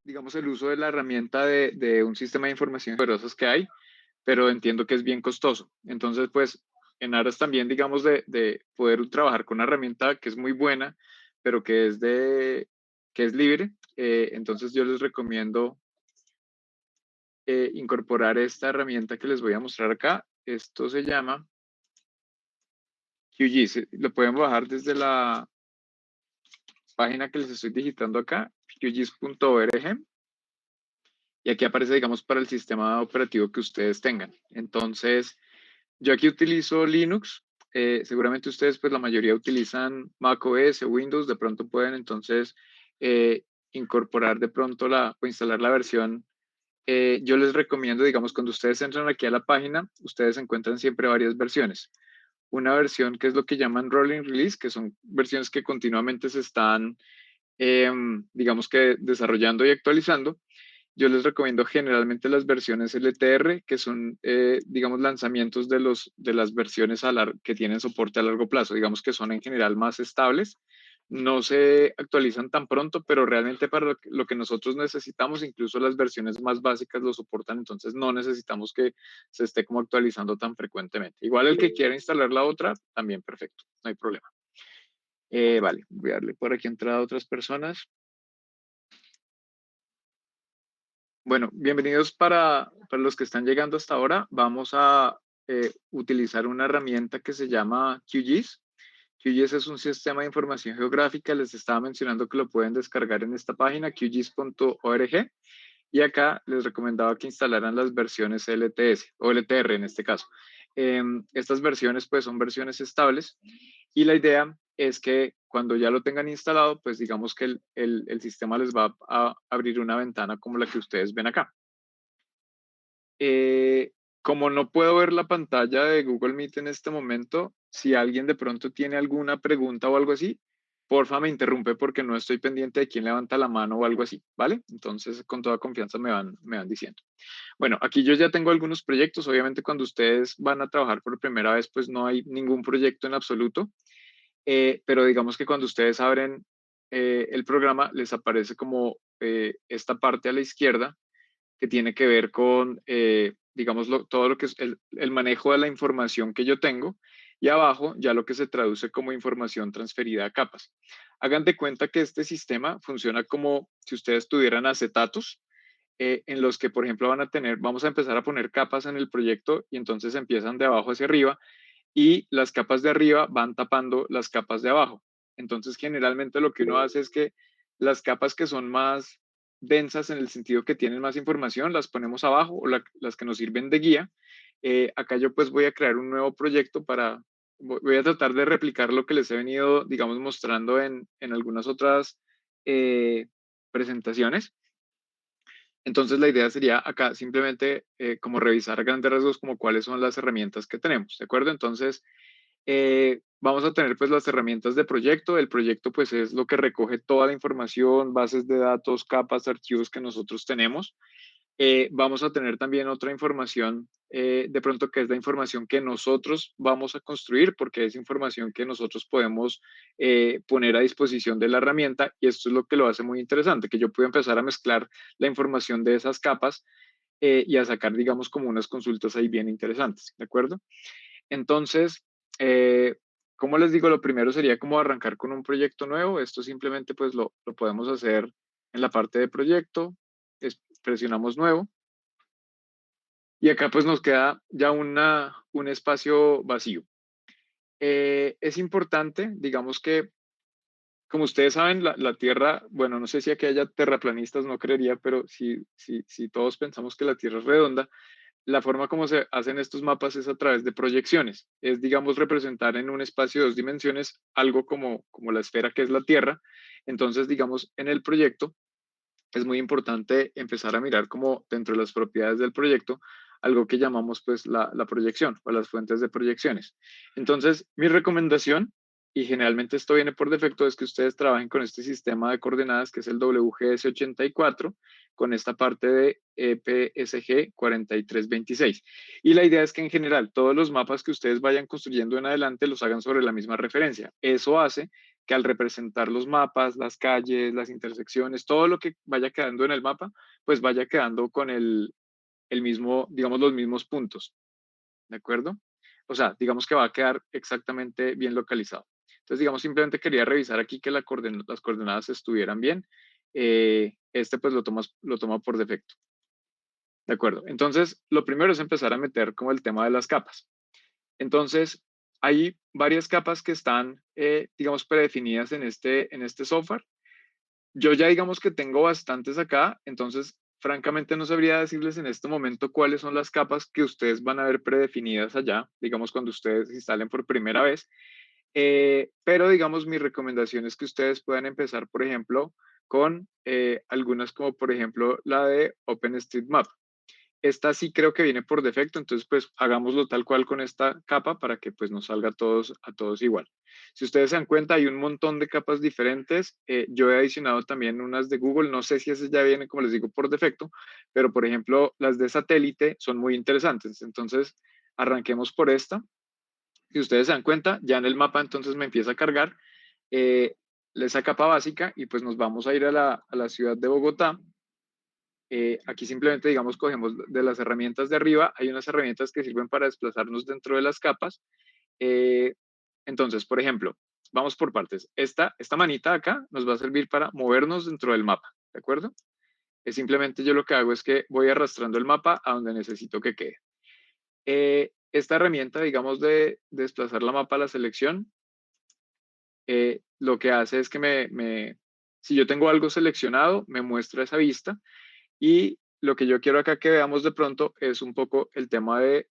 digamos, el uso de la herramienta de un sistema de información poderosos que hay, pero entiendo que es bien costoso. Entonces, pues, en aras también, digamos, de poder trabajar con una herramienta que es muy buena, pero que es libre, entonces yo les recomiendo incorporar esta herramienta que les voy a mostrar acá. Esto se llama QGIS. Lo pueden bajar desde la página que les estoy digitando acá, qgis.org, y aquí aparece, digamos, para el sistema operativo que ustedes tengan. Entonces, yo aquí utilizo Linux. Seguramente ustedes, pues la mayoría utilizan macOS o Windows. De pronto pueden entonces eh, incorporar de pronto o instalar la versión. Yo les recomiendo, digamos, cuando ustedes entran aquí a la página, ustedes encuentran siempre varias versiones. Una versión que es lo que llaman rolling release, que son versiones que continuamente se están, digamos que desarrollando y actualizando. Yo les recomiendo generalmente las versiones LTR, que son, digamos, lanzamientos de las versiones que tienen soporte a largo plazo, digamos que son en general más estables. No se actualizan tan pronto, pero realmente para lo que nosotros necesitamos, incluso las versiones más básicas lo soportan, entonces no necesitamos que se esté como actualizando tan frecuentemente. Igual el que quiera instalar la otra, también perfecto, no hay problema. Vale, voy a darle por aquí entrada a otras personas. Bueno, bienvenidos para los que están llegando hasta ahora. Vamos a utilizar una herramienta que se llama QGIS. QGIS es un sistema de información geográfica. Les estaba mencionando que lo pueden descargar en esta página, qgis.org. Y acá les recomendaba que instalaran las versiones LTS o LTR en este caso. Estas versiones pues son versiones estables y la idea es que cuando ya lo tengan instalado, pues digamos que el sistema les va a abrir una ventana como la que ustedes ven acá. Como no puedo ver la pantalla de Google Meet en este momento, si alguien de pronto tiene alguna pregunta o algo así, porfa me interrumpe porque no estoy pendiente de quién levanta la mano o algo así, ¿vale? Entonces, con toda confianza me van diciendo. Bueno, aquí yo ya tengo algunos proyectos. Obviamente, cuando ustedes van a trabajar por primera vez, pues no hay ningún proyecto en absoluto. Pero digamos que cuando ustedes abren el programa, les aparece como esta parte a la izquierda que tiene que ver con, digamos, todo lo que es el manejo de la información que yo tengo y abajo ya lo que se traduce como información transferida a capas. Hagan de cuenta que este sistema funciona como si ustedes tuvieran acetatos en los que, por ejemplo, vamos a empezar a poner capas en el proyecto y entonces empiezan de abajo hacia arriba y las capas de arriba van tapando las capas de abajo. Entonces, generalmente lo que uno hace es que las capas que son más densas en el sentido que tienen más información, las ponemos abajo o las que nos sirven de guía. Acá yo pues voy a crear un nuevo proyecto voy a tratar de replicar lo que les he venido, digamos, mostrando en algunas otras presentaciones. Entonces la idea sería acá simplemente como revisar a grandes rasgos como cuáles son las herramientas que tenemos, ¿de acuerdo? Entonces, vamos a tener pues las herramientas de proyecto. El proyecto pues es lo que recoge toda la información, bases de datos, capas, archivos que nosotros tenemos. Vamos a tener también otra información, de pronto que es la información que nosotros vamos a construir, porque es información que nosotros podemos poner a disposición de la herramienta y esto es lo que lo hace muy interesante, que yo puedo empezar a mezclar la información de esas capas y a sacar, digamos, como unas consultas ahí bien interesantes, ¿de acuerdo? Entonces, eh, como les digo, lo primero sería como arrancar con un proyecto nuevo. Esto simplemente pues lo podemos hacer en la parte de proyecto, presionamos nuevo y acá pues nos queda ya un espacio vacío. Es importante, digamos que, como ustedes saben, la Tierra, bueno, no sé si aquí haya terraplanistas, no creería, pero si todos pensamos que la Tierra es redonda, la forma como se hacen estos mapas es a través de proyecciones. Es, digamos, representar en un espacio de dos dimensiones algo como la esfera que es la Tierra. Entonces, digamos, en el proyecto es muy importante empezar a mirar como dentro de las propiedades del proyecto algo que llamamos pues la proyección o las fuentes de proyecciones. Entonces, mi recomendación, y generalmente esto viene por defecto, es que ustedes trabajen con este sistema de coordenadas que es el WGS84 con esta parte de EPSG 4326. Y la idea es que en general todos los mapas que ustedes vayan construyendo en adelante los hagan sobre la misma referencia. Eso hace que al representar los mapas, las calles, las intersecciones, todo lo que vaya quedando en el mapa, pues vaya quedando con el mismo, digamos, los mismos puntos, ¿de acuerdo? O sea, digamos que va a quedar exactamente bien localizado. Entonces, digamos, simplemente quería revisar aquí que las coordenadas estuvieran bien. Este pues lo toma por defecto. De acuerdo. Entonces, lo primero es empezar a meter como el tema de las capas. Entonces, hay varias capas que están, digamos, predefinidas en este software. Yo ya digamos que tengo bastantes acá, entonces, francamente no sabría decirles en este momento cuáles son las capas que ustedes van a ver predefinidas allá, digamos, cuando ustedes instalen por primera vez. Pero, digamos, mi recomendación es que ustedes puedan empezar, por ejemplo, con algunas como, por ejemplo, la de OpenStreetMap. Esta sí creo que viene por defecto, entonces pues hagámoslo tal cual con esta capa para que pues nos salga a todos igual. Si ustedes se dan cuenta, hay un montón de capas diferentes. Yo he adicionado también unas de Google, no sé si esas ya vienen, como les digo, por defecto, pero por ejemplo, las de satélite son muy interesantes. Entonces, arranquemos por esta. Si ustedes se dan cuenta, ya en el mapa entonces me empieza a cargar eh, esa capa básica y pues nos vamos a ir a a la ciudad de Bogotá. Aquí simplemente, digamos, cogemos de las herramientas de arriba, hay unas herramientas que sirven para desplazarnos dentro de las capas. Eh, entonces, por ejemplo, vamos por partes. Esta manita acá nos va a servir para movernos dentro del mapa, ¿de acuerdo? Es simplemente yo lo que hago es que voy arrastrando el mapa a donde necesito que quede. Esta herramienta, digamos, de desplazar la mapa a la selección, lo que hace es que si yo tengo algo seleccionado, me muestra esa vista. Y lo que yo quiero acá que veamos de pronto es un poco el tema de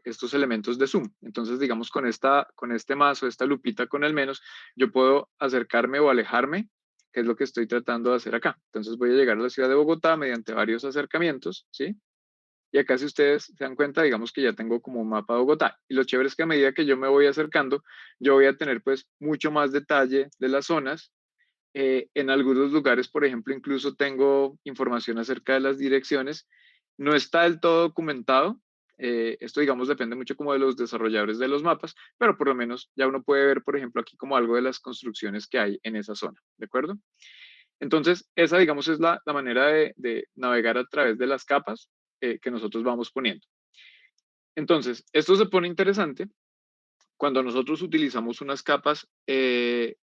estos elementos de zoom. Entonces, digamos, con este mazo, esta lupita con el menos, yo puedo acercarme o alejarme, que es lo que estoy tratando de hacer acá. Entonces voy a llegar a la ciudad de Bogotá mediante varios acercamientos, ¿sí? Y acá si ustedes se dan cuenta, digamos que ya tengo como un mapa de Bogotá. Y lo chévere es que a medida que yo me voy acercando, yo voy a tener pues mucho más detalle de las zonas. En algunos lugares, por ejemplo, incluso tengo información acerca de las direcciones. No está del todo documentado. Esto, digamos, depende mucho como de los desarrolladores de los mapas, pero por lo menos ya uno puede ver, por ejemplo, aquí como algo de las construcciones que hay en esa zona, ¿de acuerdo? Entonces, esa, digamos, es la manera de navegar a través de las capas que nosotros vamos poniendo. Entonces, esto se pone interesante cuando nosotros utilizamos unas capas de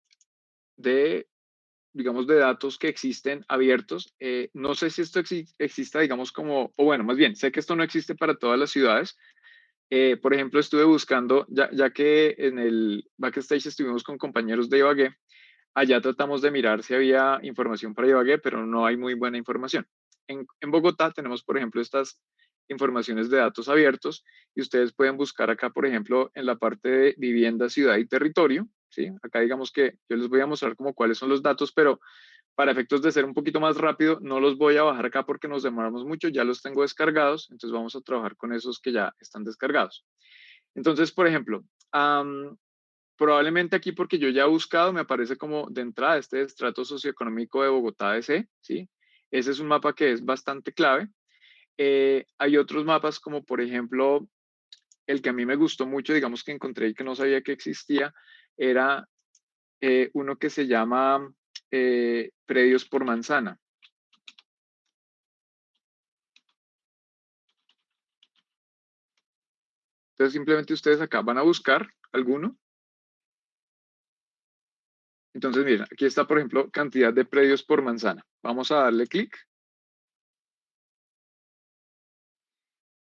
digamos, de datos que existen abiertos. No sé si esto exista, digamos, como, o bueno, más bien, sé que esto no existe para todas las ciudades. Por ejemplo, estuve buscando, ya que en el backstage estuvimos con compañeros de Ibagué, allá tratamos de mirar si había información para Ibagué, pero no hay muy buena información. En Bogotá tenemos, por ejemplo, estas informaciones de datos abiertos y ustedes pueden buscar acá, por ejemplo, en la parte de vivienda, ciudad y territorio. ¿Sí? Acá digamos que yo les voy a mostrar como cuáles son los datos, pero para efectos de ser un poquito más rápido, no los voy a bajar acá porque nos demoramos mucho, ya los tengo descargados, entonces vamos a trabajar con esos que ya están descargados. Entonces, por ejemplo, probablemente aquí porque yo ya he buscado, me aparece como de entrada este estrato socioeconómico de Bogotá DC, ¿sí? Ese es un mapa que es bastante clave. Hay otros mapas como por ejemplo el que a mí me gustó mucho, digamos que encontré y que no sabía que existía, era uno que se llama predios por manzana. Entonces simplemente ustedes acá van a buscar alguno. Entonces miren, aquí está por ejemplo cantidad de predios por manzana. Vamos a darle clic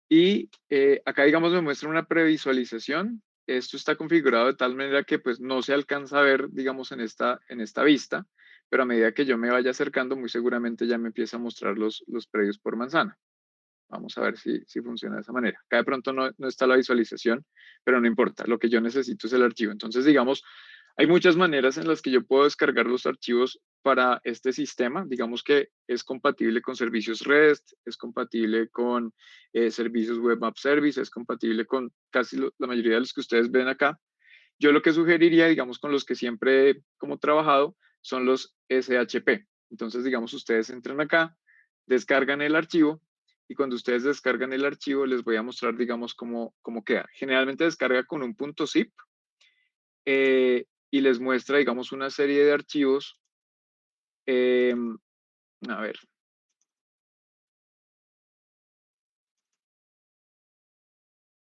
y acá digamos me muestra una previsualización. Esto está configurado de tal manera que pues no se alcanza a ver digamos en esta vista, pero a medida que yo me vaya acercando muy seguramente ya me empieza a mostrar los predios por manzana. Vamos a ver si funciona de esa manera. Acá de pronto no está la visualización, pero no importa. Lo que yo necesito es el archivo. Entonces, digamos, hay muchas maneras en las que yo puedo descargar los archivos para este sistema. Digamos que es compatible con servicios REST, es compatible con servicios Web App Service, es compatible con casi la mayoría de los que ustedes ven acá. Yo lo que sugeriría, digamos, con los que siempre he como trabajado, son los SHP. Entonces, digamos, ustedes entran acá, descargan el archivo y cuando ustedes descargan el archivo les voy a mostrar, digamos, cómo queda. Generalmente descarga con un punto zip y les muestra, digamos, una serie de archivos. em, a ver,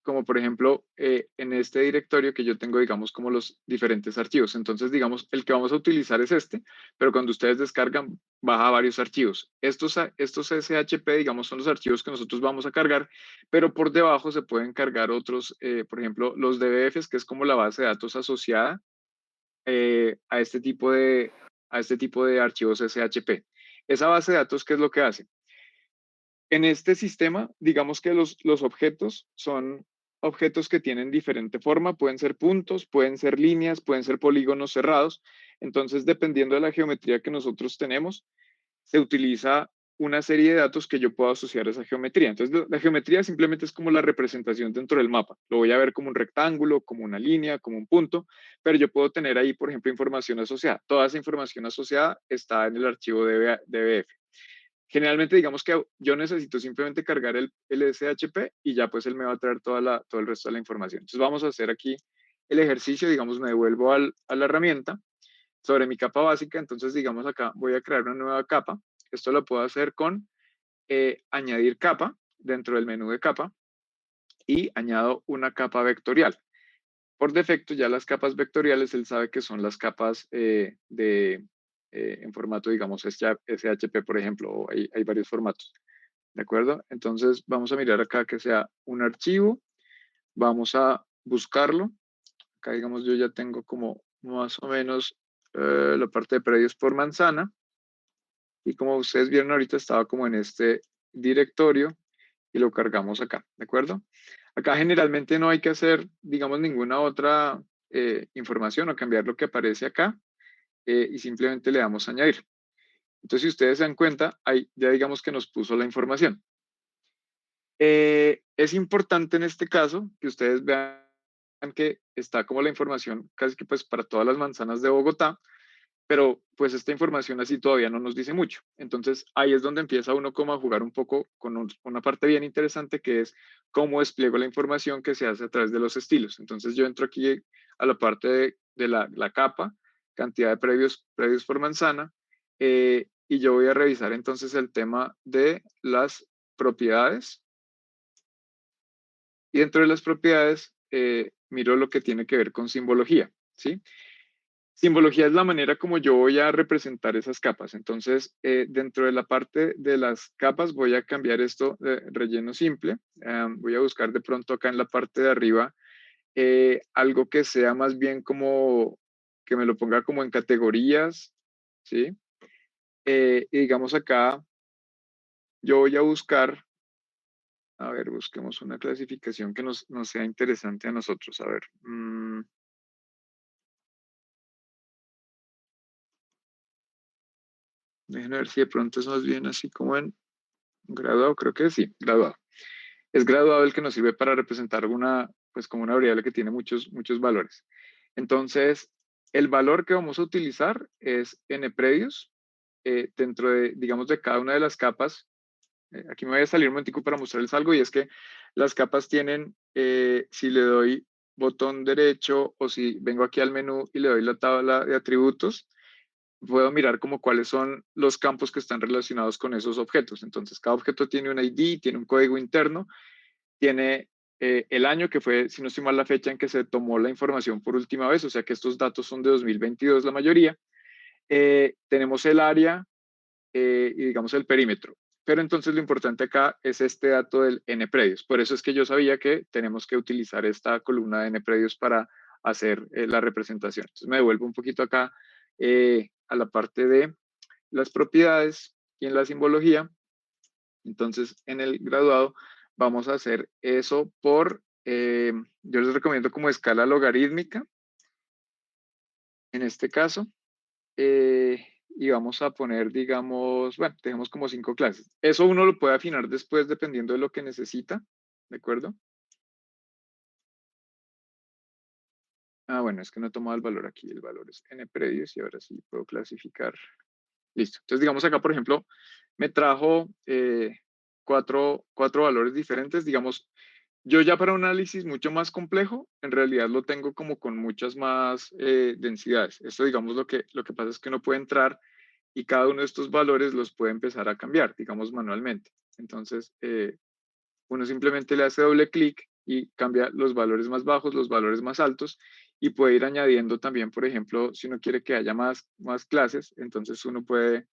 como por ejemplo en este directorio que yo tengo, digamos, como los diferentes archivos. Entonces, digamos, el que vamos a utilizar es este, pero cuando ustedes descargan, baja varios archivos. Estos SHP, digamos, son los archivos que nosotros vamos a cargar, pero por debajo se pueden cargar otros, por ejemplo, los DBFs, que es como la base de datos asociada a este tipo de archivos SHP. Esa base de datos, ¿qué es lo que hace? En este sistema, digamos que los objetos son objetos que tienen diferente forma, pueden ser puntos, pueden ser líneas, pueden ser polígonos cerrados. Entonces, dependiendo de la geometría que nosotros tenemos, se utiliza una serie de datos que yo puedo asociar a esa geometría. Entonces, la geometría simplemente es como la representación dentro del mapa. Lo voy a ver como un rectángulo, como una línea, como un punto, pero yo puedo tener ahí, por ejemplo, información asociada. Toda esa información asociada está en el archivo DBF. Generalmente digamos que yo necesito simplemente cargar el SHP y ya pues él me va a traer todo el resto de la información. Entonces vamos a hacer aquí el ejercicio, digamos me devuelvo a la herramienta sobre mi capa básica, entonces digamos acá voy a crear una nueva capa. Esto lo puedo hacer con añadir capa dentro del menú de capa y añado una capa vectorial. Por defecto ya las capas vectoriales él sabe que son las capas en formato digamos SHP por ejemplo, o hay varios formatos. ¿De acuerdo? Entonces vamos a mirar acá que sea un archivo, vamos a buscarlo. Acá digamos yo ya tengo como más o menos la parte de predios por manzana y como ustedes vieron ahorita estaba como en este directorio y lo cargamos acá, ¿de acuerdo? Acá generalmente no hay que hacer digamos ninguna otra información o cambiar lo que aparece acá y simplemente le damos a añadir. Entonces si ustedes se dan cuenta, ahí ya digamos que nos puso la información. Es importante en este caso que ustedes vean que está como la información casi que pues para todas las manzanas de Bogotá, pero pues esta información así todavía no nos dice mucho. Entonces ahí es donde empieza uno como a jugar un poco con una parte bien interesante que es cómo despliego la información que se hace a través de los estilos. Entonces yo entro aquí a la parte de la capa, cantidad de previos por manzana, y yo voy a revisar entonces el tema de las propiedades y dentro de las propiedades, miro lo que tiene que ver con simbología, ¿sí? Simbología es la manera como yo voy a representar esas capas. Entonces, dentro de la parte de las capas, voy a cambiar esto de relleno simple. Voy a buscar de pronto acá en la parte de arriba algo que sea más bien como que me lo ponga como en categorías, ¿sí? Y digamos acá, yo voy a buscar, a ver, busquemos una clasificación que nos sea interesante a nosotros. A ver. Déjenme ver si de pronto es más bien así como en graduado, creo que sí, graduado. Es graduado el que nos sirve para representar una, pues como una variable que tiene muchos valores. Entonces, el valor que vamos a utilizar es nprevious dentro de, digamos, de cada una de las capas. Aquí me voy a salir un momentico para mostrarles algo y es que las capas tienen, si le doy botón derecho o si vengo aquí al menú y le doy la tabla de atributos, puedo mirar como cuáles son los campos que están relacionados con esos objetos. Entonces, cada objeto tiene un ID, tiene un código interno, tiene el año que fue, si no estoy mal, la fecha en que se tomó la información por última vez, o sea que estos datos son de 2022 la mayoría. Tenemos el área y digamos el perímetro. Pero entonces lo importante acá es este dato del npredios. Por eso es que yo sabía que tenemos que utilizar esta columna de npredios para hacer la representación. Entonces me devuelvo un poquito acá a la parte de las propiedades y en la simbología. Entonces, en el graduado vamos a hacer eso yo les recomiendo como escala logarítmica, en este caso, y vamos a poner, digamos, bueno, tenemos como 5 clases. Eso uno lo puede afinar después dependiendo de lo que necesita, ¿de acuerdo? Ah, bueno, es que no he tomado el valor aquí, el valor es n predios y ahora sí puedo clasificar. Listo. Entonces, digamos acá, por ejemplo, me trajo cuatro valores diferentes. Digamos, Yo ya para un análisis mucho más complejo, en realidad lo tengo como con muchas más densidades. Esto, digamos, lo que pasa es que uno puede entrar y cada uno de estos valores los puede empezar a cambiar, digamos, manualmente. Entonces, uno simplemente le hace doble clic y cambia los valores más bajos, los valores más altos y puede ir añadiendo también, por ejemplo, si uno quiere que haya más clases, entonces uno puede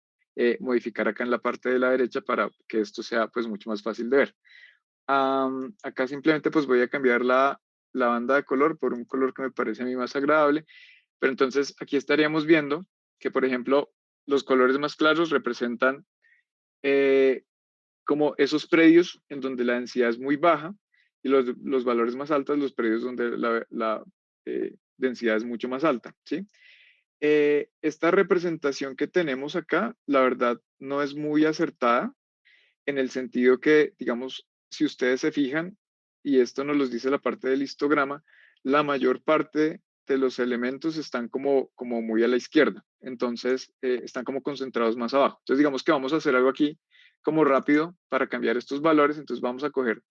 modificar acá en la parte de la derecha para que esto sea pues mucho más fácil de ver. Acá simplemente pues voy a cambiar la banda de color por un color que me parece a mí más agradable, pero entonces aquí estaríamos viendo que, por ejemplo, los colores más claros representan eh, como esos predios en donde la densidad es muy baja y los valores más altos, los predios donde la densidad es mucho más alta, ¿sí? Esta representación que tenemos acá, la verdad, no es muy acertada en el sentido que, digamos, si ustedes se fijan, y esto nos lo dice la parte del histograma, la mayor parte de los elementos están como muy a la izquierda, entonces están como concentrados más abajo. Entonces digamos que vamos a hacer algo aquí como rápido para cambiar estos valores, entonces vamos a coger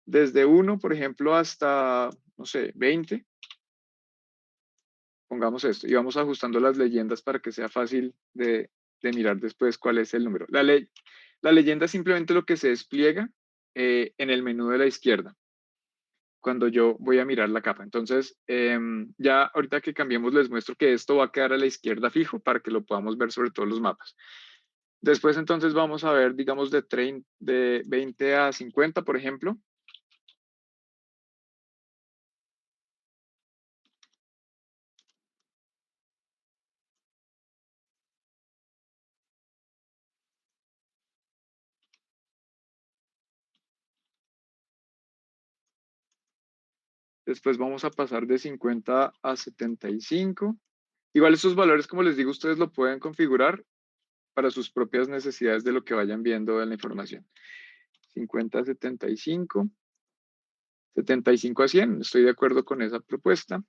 desde 1, por ejemplo, hasta, no sé, 20, pongamos esto, y vamos ajustando las leyendas para que sea fácil de mirar después cuál es el número. La leyenda es simplemente lo que se despliega en el menú de la izquierda cuando yo voy a mirar la capa. Entonces, ya ahorita que cambiemos les muestro que esto va a quedar a la izquierda fijo para que lo podamos ver sobre todos los mapas. Después entonces vamos a ver, digamos, de 20 a 50, por ejemplo. Después vamos a pasar de 50 a 75. Igual esos valores, como les digo, ustedes lo pueden configurar para sus propias necesidades de lo que vayan viendo en la información. 50 a 75, 75 a 100, estoy de acuerdo con esa propuesta.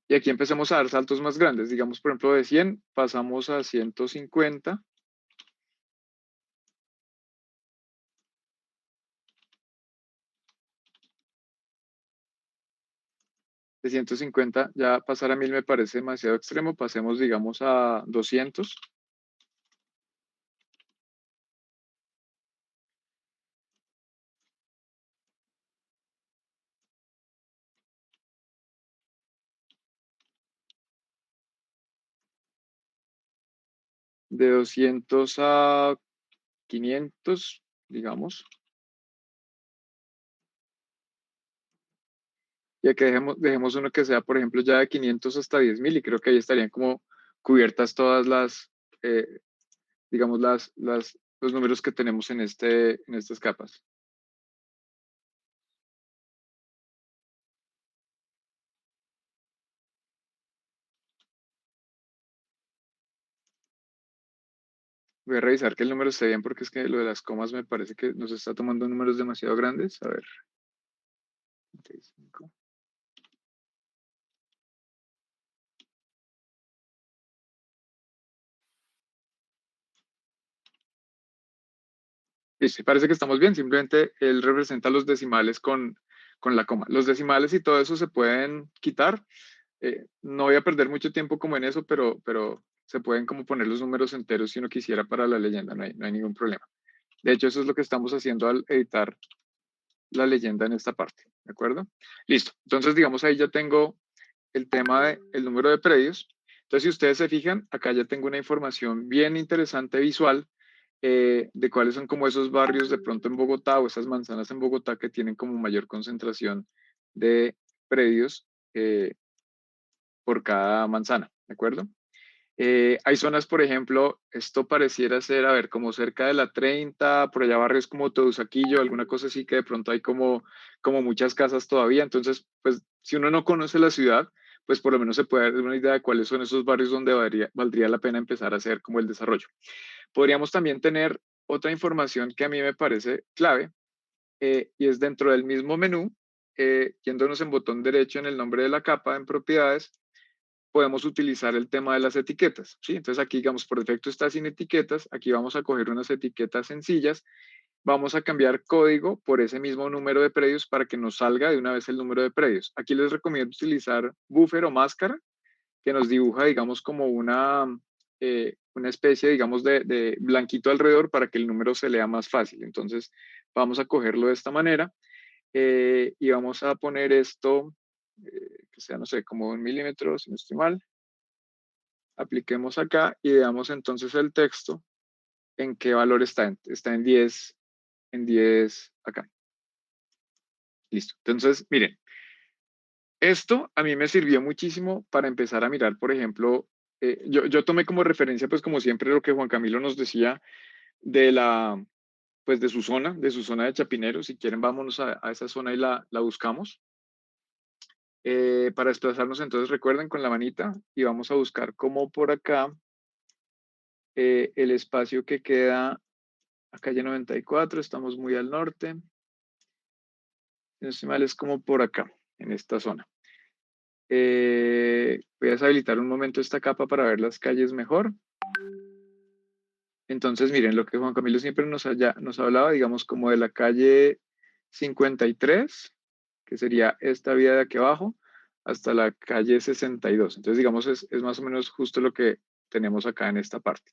Y aquí empecemos a dar saltos más grandes. Digamos, por ejemplo, de 100 pasamos a 150. De 150 ya pasar a 1000 me parece demasiado extremo. Pasemos, digamos, a 200. De 200 a 500, digamos. Y aquí dejemos uno que sea, por ejemplo, ya de 500 hasta 10.000 y creo que ahí estarían como cubiertas todas eh, digamos, los números que tenemos en estas capas. Voy a revisar que el número esté bien porque es que lo de las comas me parece que nos está tomando números demasiado grandes. A ver, 35. Sí, parece que estamos bien, simplemente él representa los decimales con la coma. Los decimales y todo eso se pueden quitar. No voy a perder mucho tiempo como en eso, pero se pueden como poner los números enteros si uno quisiera para la leyenda, no hay ningún problema. De hecho, eso es lo que estamos haciendo al editar la leyenda en esta parte, ¿de acuerdo? Listo. Entonces, digamos, ahí ya tengo el tema del número de predios. Entonces, si ustedes se fijan, acá ya tengo una información bien interesante visual de cuáles son como esos barrios de pronto en Bogotá o esas manzanas en Bogotá que tienen como mayor concentración de predios por cada manzana, ¿de acuerdo? Hay zonas, por ejemplo, esto pareciera ser, a ver, como cerca de la 30, por allá barrios como Teusaquillo, alguna cosa así que de pronto hay como muchas casas todavía. Entonces, pues, si uno no conoce la ciudad, pues por lo menos se puede dar una idea de cuáles son esos barrios donde valdría la pena empezar a hacer como el desarrollo. Podríamos también tener otra información que a mí me parece clave y es dentro del mismo menú, yéndonos en botón derecho en el nombre de la capa, en propiedades, podemos utilizar el tema de las etiquetas, ¿sí? Entonces aquí, digamos, por defecto está sin etiquetas, aquí vamos a coger unas etiquetas sencillas, vamos a cambiar código por ese mismo número de predios para que nos salga de una vez el número de predios. Aquí les recomiendo utilizar buffer o máscara, que nos dibuja, digamos, como una especie, digamos, de blanquito alrededor para que el número se lea más fácil. Entonces, vamos a cogerlo de esta manera y vamos a poner esto, que sea, no sé, como 1 milímetro, si no estoy mal. Apliquemos acá y veamos entonces el texto en qué valor está. Está en 10 acá. Listo. Entonces, miren, esto a mí me sirvió muchísimo para empezar a mirar, por ejemplo, yo tomé como referencia, pues como siempre, lo que Juan Camilo nos decía de pues de su zona de Chapinero. Si quieren, vámonos a esa zona y la buscamos. Para desplazarnos, entonces recuerden con la manita y vamos a buscar como por acá el espacio que queda a calle 94, estamos muy al norte. Si no estoy mal, es como por acá, en esta zona. Voy a deshabilitar un momento esta capa para ver las calles mejor. Entonces, miren, lo que Juan Camilo siempre nos hablaba, digamos, como de la calle 53, que sería esta vía de aquí abajo, hasta la calle 62. Entonces, digamos, es más o menos justo lo que tenemos acá en esta parte.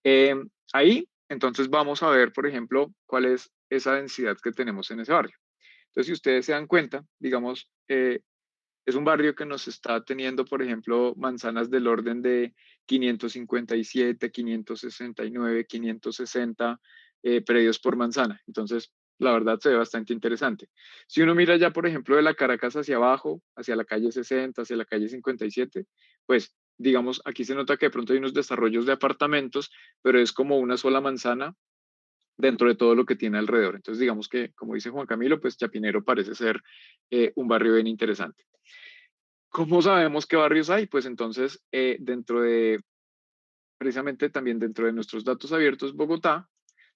Eh, Ahí, entonces, vamos a ver, por ejemplo, cuál es esa densidad que tenemos en ese barrio. Entonces, si ustedes se dan cuenta, digamos, es un barrio que nos está teniendo, por ejemplo, manzanas del orden de 557, 569, 560 predios por manzana. Entonces, la verdad se ve bastante interesante. Si uno mira ya, por ejemplo, de la Caracas hacia abajo, hacia la calle 60, hacia la calle 57, pues digamos, aquí se nota que de pronto hay unos desarrollos de apartamentos, pero es como una sola manzana dentro de todo lo que tiene alrededor. Entonces, digamos que, como dice Juan Camilo, pues Chapinero parece ser un barrio bien interesante. ¿Cómo sabemos qué barrios hay? Pues entonces, precisamente también dentro de nuestros datos abiertos Bogotá,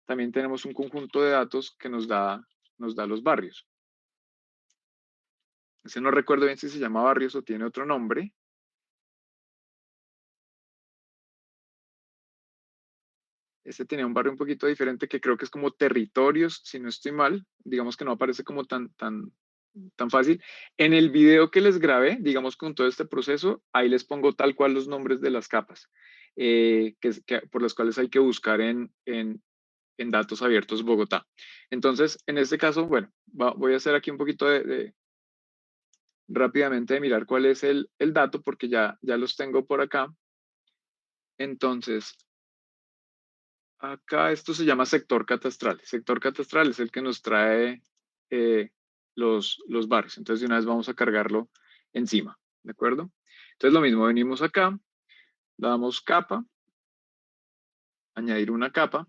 también tenemos un conjunto de datos que nos da los barrios. Ese no recuerdo bien si se llama barrios o tiene otro nombre. Este tenía un barrio un poquito diferente que creo que es como territorios, si no estoy mal. Digamos que no aparece como tan fácil. En el video que les grabé, digamos con todo este proceso, ahí les pongo tal cual los nombres de las capas por las cuales hay que buscar en datos abiertos Bogotá. Entonces, en este caso, bueno, voy a hacer aquí un poquito rápidamente de mirar cuál es el dato porque ya los tengo por acá. Entonces, acá esto se llama sector catastral. Sector catastral es el que nos trae eh, los barrios. Entonces, de una vez vamos a cargarlo encima, ¿de acuerdo? Entonces, lo mismo, venimos acá, damos capa, añadir una capa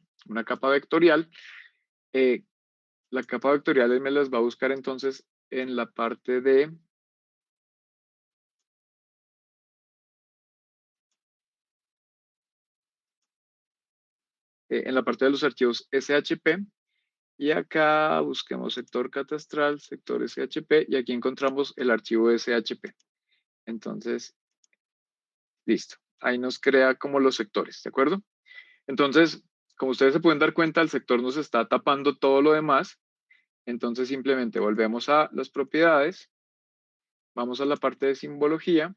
vectorial. Eh, la capa vectorial me las va a buscar entonces en la parte de los archivos SHP. Y acá busquemos sector catastral, sector SHP, y aquí encontramos el archivo SHP. Entonces, listo. Ahí nos crea como los sectores, ¿de acuerdo? Entonces, como ustedes se pueden dar cuenta, el sector nos está tapando todo lo demás. Entonces, simplemente volvemos a las propiedades, vamos a la parte de simbología,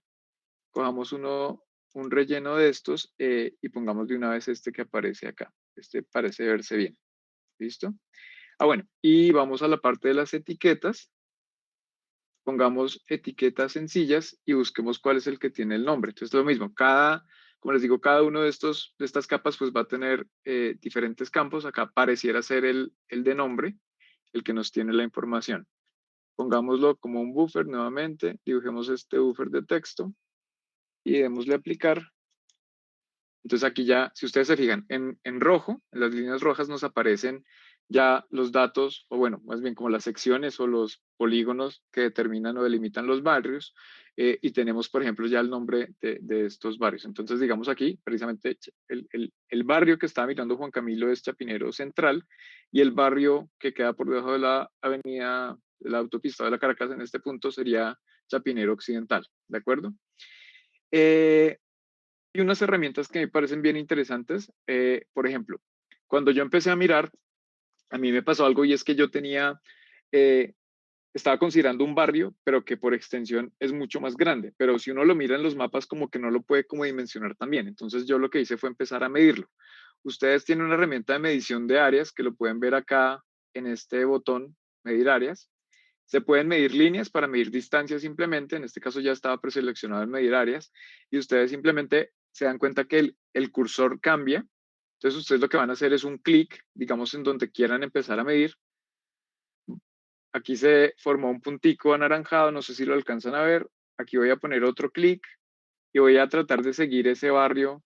cojamos un relleno de estos y pongamos de una vez este que aparece acá. Este parece verse bien. ¿Listo? Bueno, y vamos a la parte de las etiquetas. Pongamos etiquetas sencillas y busquemos cuál es el que tiene el nombre. Entonces, lo mismo, como les digo, cada uno de estas capas pues va a tener diferentes campos. Acá pareciera ser el de nombre, el que nos tiene la información. Pongámoslo como un buffer nuevamente, dibujemos este buffer de texto y démosle aplicar. Entonces aquí ya, si ustedes se fijan, en rojo, en las líneas rojas nos aparecen ya los datos, o bueno, más bien como las secciones o los polígonos que determinan o delimitan los barrios, y tenemos, por ejemplo, ya el nombre de estos barrios. Entonces, digamos aquí, precisamente el barrio que estaba mirando Juan Camilo es Chapinero Central, y el barrio que queda por debajo de la avenida, de la autopista de la Caracas en este punto sería Chapinero Occidental, ¿de acuerdo? Eh, y unas herramientas que me parecen bien interesantes, por ejemplo, cuando yo empecé a mirar, a mí me pasó algo y es que yo tenía, eh, estaba considerando un barrio, pero que por extensión es mucho más grande, pero si uno lo mira en los mapas como que no lo puede como dimensionar también. Entonces yo lo que hice fue empezar a medirlo. Ustedes tienen una herramienta de medición de áreas que lo pueden ver acá en este botón, medir áreas. Se pueden medir líneas para medir distancias simplemente, en este caso ya estaba preseleccionado en medir áreas, y ustedes simplemente se dan cuenta que el cursor cambia. Entonces ustedes lo que van a hacer es un clic, digamos, en donde quieran empezar a medir. Aquí se formó un puntico anaranjado, no sé si lo alcanzan a ver. Aquí voy a poner otro clic y voy a tratar de seguir ese barrio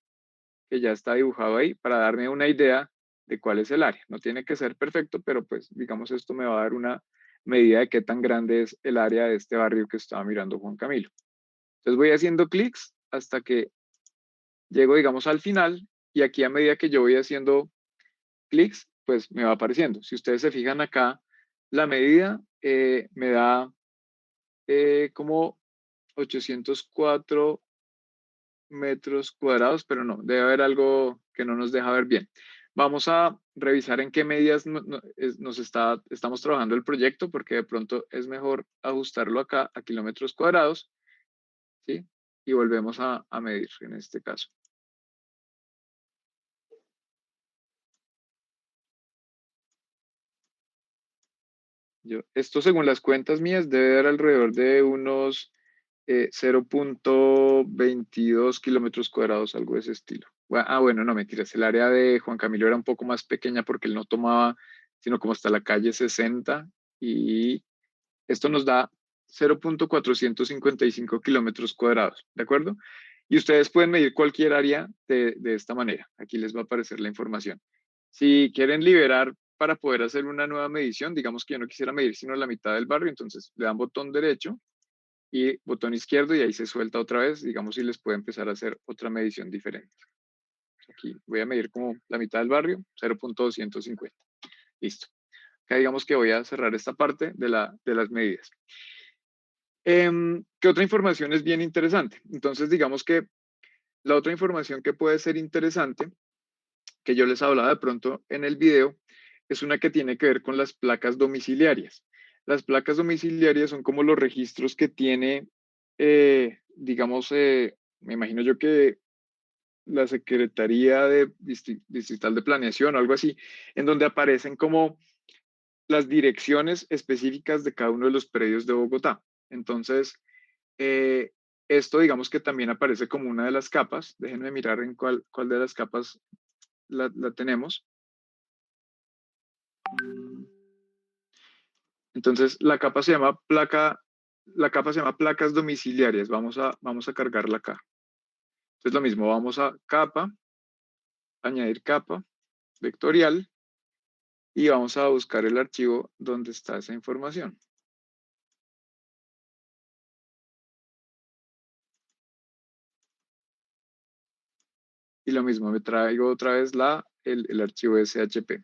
que ya está dibujado ahí para darme una idea de cuál es el área. No tiene que ser perfecto, pero pues digamos esto me va a dar una medida de qué tan grande es el área de este barrio que estaba mirando Juan Camilo. Entonces voy haciendo clics hasta que llego, digamos, al final y aquí a medida que yo voy haciendo clics, pues me va apareciendo. Si ustedes se fijan acá, la medida me da como 804 metros cuadrados, pero no, debe haber algo que no nos deja ver bien. Vamos a revisar en qué medidas estamos trabajando el proyecto, porque de pronto es mejor ajustarlo acá a kilómetros cuadrados, ¿sí? Y volvemos a medir en este caso. Esto según las cuentas mías debe dar alrededor de unos 0,22 kilómetros cuadrados, algo de ese estilo. Bueno, no mentiras, el área de Juan Camilo era un poco más pequeña porque él no tomaba, sino como hasta la calle 60 y esto nos da 0,455 kilómetros cuadrados, ¿de acuerdo? Y ustedes pueden medir cualquier área de esta manera. Aquí les va a aparecer la información. Si quieren liberar para poder hacer una nueva medición, digamos que yo no quisiera medir sino la mitad del barrio, entonces le dan botón derecho y botón izquierdo y ahí se suelta otra vez, digamos, si les puede empezar a hacer otra medición diferente. Aquí voy a medir como la mitad del barrio, 0,250. Listo. Acá digamos que voy a cerrar esta parte de las medidas. ¿Qué otra información es bien interesante? Entonces, digamos que la otra información que puede ser interesante, que yo les hablaba de pronto en el video, es una que tiene que ver con las placas domiciliarias. Las placas domiciliarias son como los registros que tiene, digamos, me imagino yo que la Secretaría de Distrital de Planeación o algo así, en donde aparecen como las direcciones específicas de cada uno de los predios de Bogotá. Entonces, eh, esto digamos que también aparece como una de las capas. Déjenme mirar en cuál de las capas la tenemos. Entonces, la capa se llama placas domiciliarias. Vamos a cargarla acá. Entonces, lo mismo, vamos a capa, añadir capa, vectorial, y vamos a buscar el archivo donde está esa información. Y lo mismo, me traigo otra vez el archivo SHP,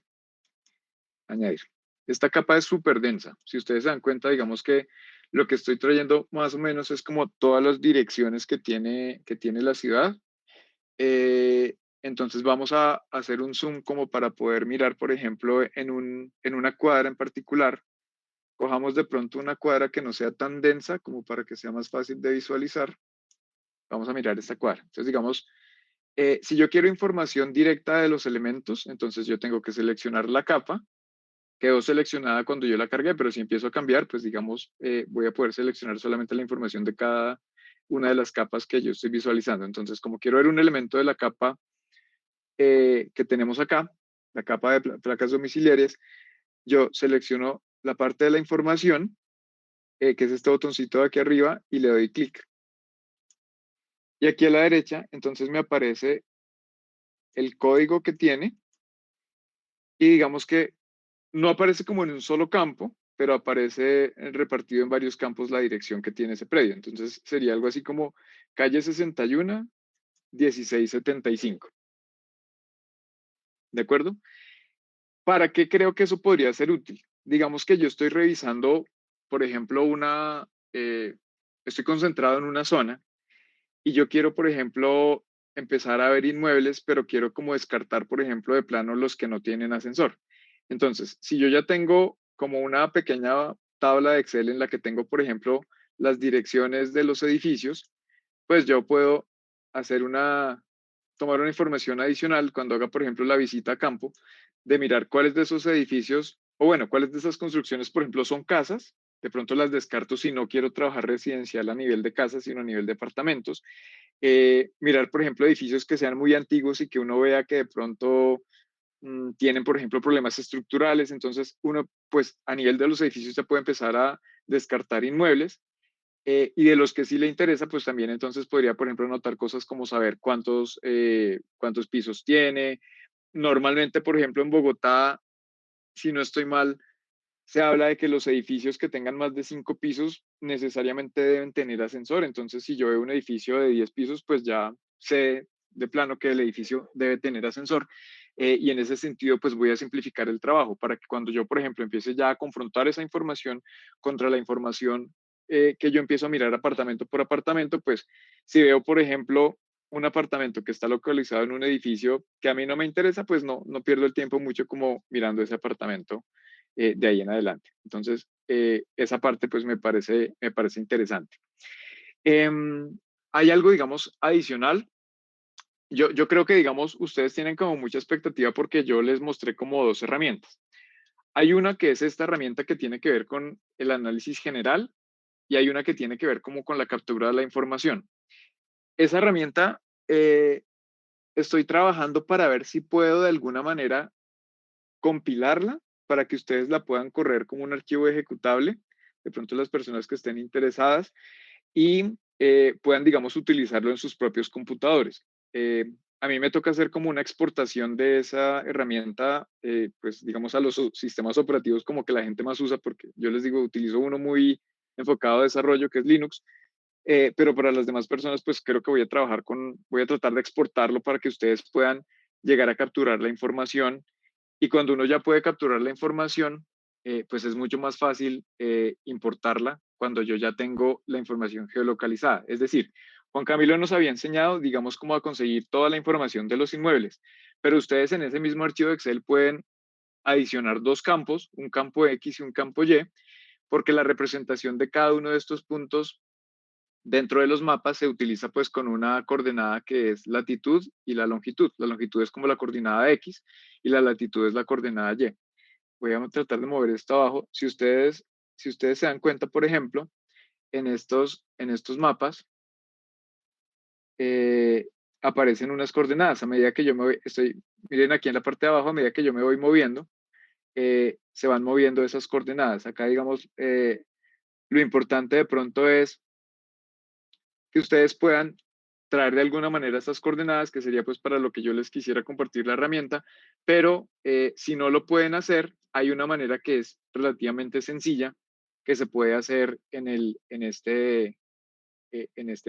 añadir. Esta capa es súper densa. Si ustedes se dan cuenta, digamos que lo que estoy trayendo más o menos es como todas las direcciones que tiene la ciudad. Entonces vamos a hacer un zoom como para poder mirar, por ejemplo, en una cuadra en particular. Cojamos de pronto una cuadra que no sea tan densa como para que sea más fácil de visualizar. Vamos a mirar esta cuadra. Entonces, digamos, si yo quiero información directa de los elementos, entonces yo tengo que seleccionar la capa. Quedó seleccionada cuando yo la cargué, pero si empiezo a cambiar, pues digamos, voy a poder seleccionar solamente la información de cada una de las capas que yo estoy visualizando. Entonces, como quiero ver un elemento de la capa que tenemos acá, la capa de placas domiciliarias, yo selecciono la parte de la información, que es este botoncito de aquí arriba, y le doy clic. Y aquí a la derecha, entonces me aparece el código que tiene y digamos que no aparece como en un solo campo, pero aparece repartido en varios campos la dirección que tiene ese predio. Entonces sería algo así como calle 61, 1675. ¿De acuerdo? ¿Para qué creo que eso podría ser útil? Digamos que yo estoy revisando, por ejemplo, estoy concentrado en una zona y yo quiero, por ejemplo, empezar a ver inmuebles, pero quiero como descartar, por ejemplo, de plano los que no tienen ascensor. Entonces, si yo ya tengo como una pequeña tabla de Excel en la que tengo, por ejemplo, las direcciones de los edificios, pues yo puedo hacer tomar una información adicional cuando haga, por ejemplo, la visita a campo, de mirar cuáles de esos edificios, o bueno, cuáles de esas construcciones, por ejemplo, son casas. De pronto las descarto si no quiero trabajar residencial a nivel de casas, sino a nivel de apartamentos. Mirar, por ejemplo, edificios que sean muy antiguos y que uno vea que de pronto tienen, por ejemplo, problemas estructurales. Entonces, uno, pues a nivel de los edificios ya puede empezar a descartar inmuebles. Y de los que sí le interesa, pues también entonces podría, por ejemplo, anotar cosas como saber cuántos pisos tiene. Normalmente, por ejemplo, en Bogotá, si no estoy mal, se habla de que los edificios que tengan más de 5 pisos necesariamente deben tener ascensor. Entonces, si yo veo un edificio de 10 pisos, pues ya sé de plano que el edificio debe tener ascensor. Y en ese sentido, pues voy a simplificar el trabajo para que cuando yo, por ejemplo, empiece ya a confrontar esa información contra la información que yo empiezo a mirar apartamento por apartamento, pues si veo, por ejemplo, un apartamento que está localizado en un edificio que a mí no me interesa, pues no pierdo el tiempo mucho como mirando ese apartamento de ahí en adelante. Entonces, esa parte pues me parece interesante. Hay algo, digamos, adicional. Yo creo que, digamos, ustedes tienen como mucha expectativa porque yo les mostré como dos herramientas. Hay una que es esta herramienta que tiene que ver con el análisis general y hay una que tiene que ver como con la captura de la información. Esa herramienta estoy trabajando para ver si puedo de alguna manera compilarla para que ustedes la puedan correr como un archivo ejecutable, de pronto las personas que estén interesadas, y puedan, digamos, utilizarlo en sus propios computadores. A mí me toca hacer como una exportación de esa herramienta, pues digamos, a los sistemas operativos como que la gente más usa, porque yo les digo, utilizo uno muy enfocado a desarrollo, que es Linux, pero para las demás personas, pues creo que voy a tratar de exportarlo para que ustedes puedan llegar a capturar la información y cuando uno ya puede capturar la información, pues es mucho más fácil importarla cuando yo ya tengo la información geolocalizada. Es decir, Juan Camilo nos había enseñado, digamos, cómo a conseguir toda la información de los inmuebles, pero ustedes en ese mismo archivo de Excel pueden adicionar dos campos, un campo X y un campo Y, porque la representación de cada uno de estos puntos dentro de los mapas se utiliza pues con una coordenada que es latitud y la longitud. La longitud es como la coordenada X y la latitud es la coordenada Y. Voy a tratar de mover esto abajo. Si ustedes se dan cuenta, por ejemplo, en estos mapas eh, aparecen unas coordenadas. A medida que yo me voy, miren aquí en la parte de abajo, a medida que yo me voy moviendo, se van moviendo esas coordenadas. Acá, digamos, lo importante de pronto es que ustedes puedan traer de alguna manera estas coordenadas, que sería pues para lo que yo les quisiera compartir la herramienta, pero si no lo pueden hacer, hay una manera que es relativamente sencilla que se puede hacer en este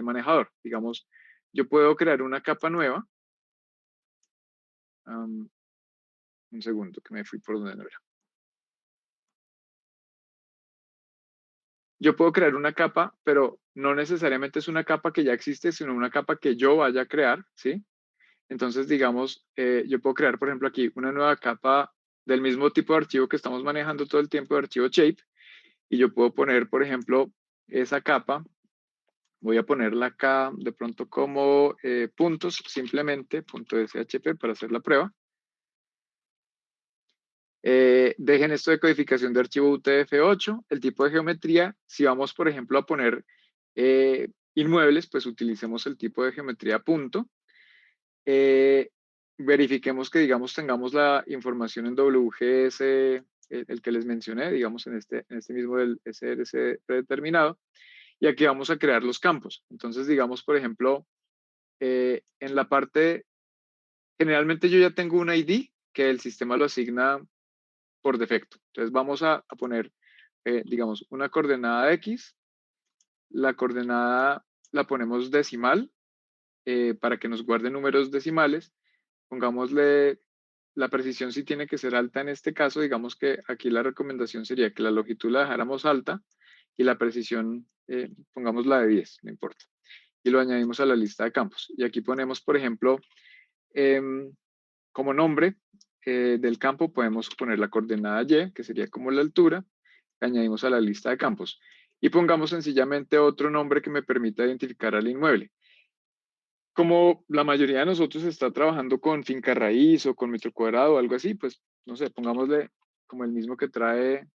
manejador. Digamos, yo puedo crear una capa nueva. um, un segundo, que me fui por donde no era. Yo puedo crear una capa, pero no necesariamente es una capa que ya existe, sino una capa que yo vaya a crear, ¿sí? Entonces, digamos, yo puedo crear, por ejemplo, aquí una nueva capa del mismo tipo de archivo que estamos manejando todo el tiempo de archivo shape y yo puedo poner, por ejemplo, esa capa, voy a ponerla acá de pronto como puntos, simplemente, punto .shp para hacer la prueba. Dejen esto de codificación de archivo UTF-8, el tipo de geometría, si vamos, por ejemplo, a poner inmuebles, pues utilicemos el tipo de geometría punto. Eh, verifiquemos que, digamos, tengamos la información en WGS, el que les mencioné, digamos, en este mismo del SRC predeterminado, y aquí vamos a crear los campos. Entonces, digamos, por ejemplo, en la parte, generalmente yo ya tengo un ID que el sistema lo asigna por defecto. Entonces, vamos a poner, digamos, una coordenada X, la coordenada la ponemos decimal para que nos guarde números decimales. Pongámosle la precisión sí tiene que ser alta en este caso. Digamos que aquí la recomendación sería que la longitud la dejáramos alta y la precisión pongamos la de 10, no importa. y lo añadimos a la lista de campos. Y aquí ponemos, por ejemplo, em, como nombre del campo podemos poner la coordenada Y, que sería como la altura, que añadimos a la lista de campos. Y pongamos sencillamente otro nombre que me permita identificar al inmueble. Como la mayoría de nosotros está trabajando con finca raíz o con metro cuadrado o algo así, pues no sé, pongámosle como el mismo que trae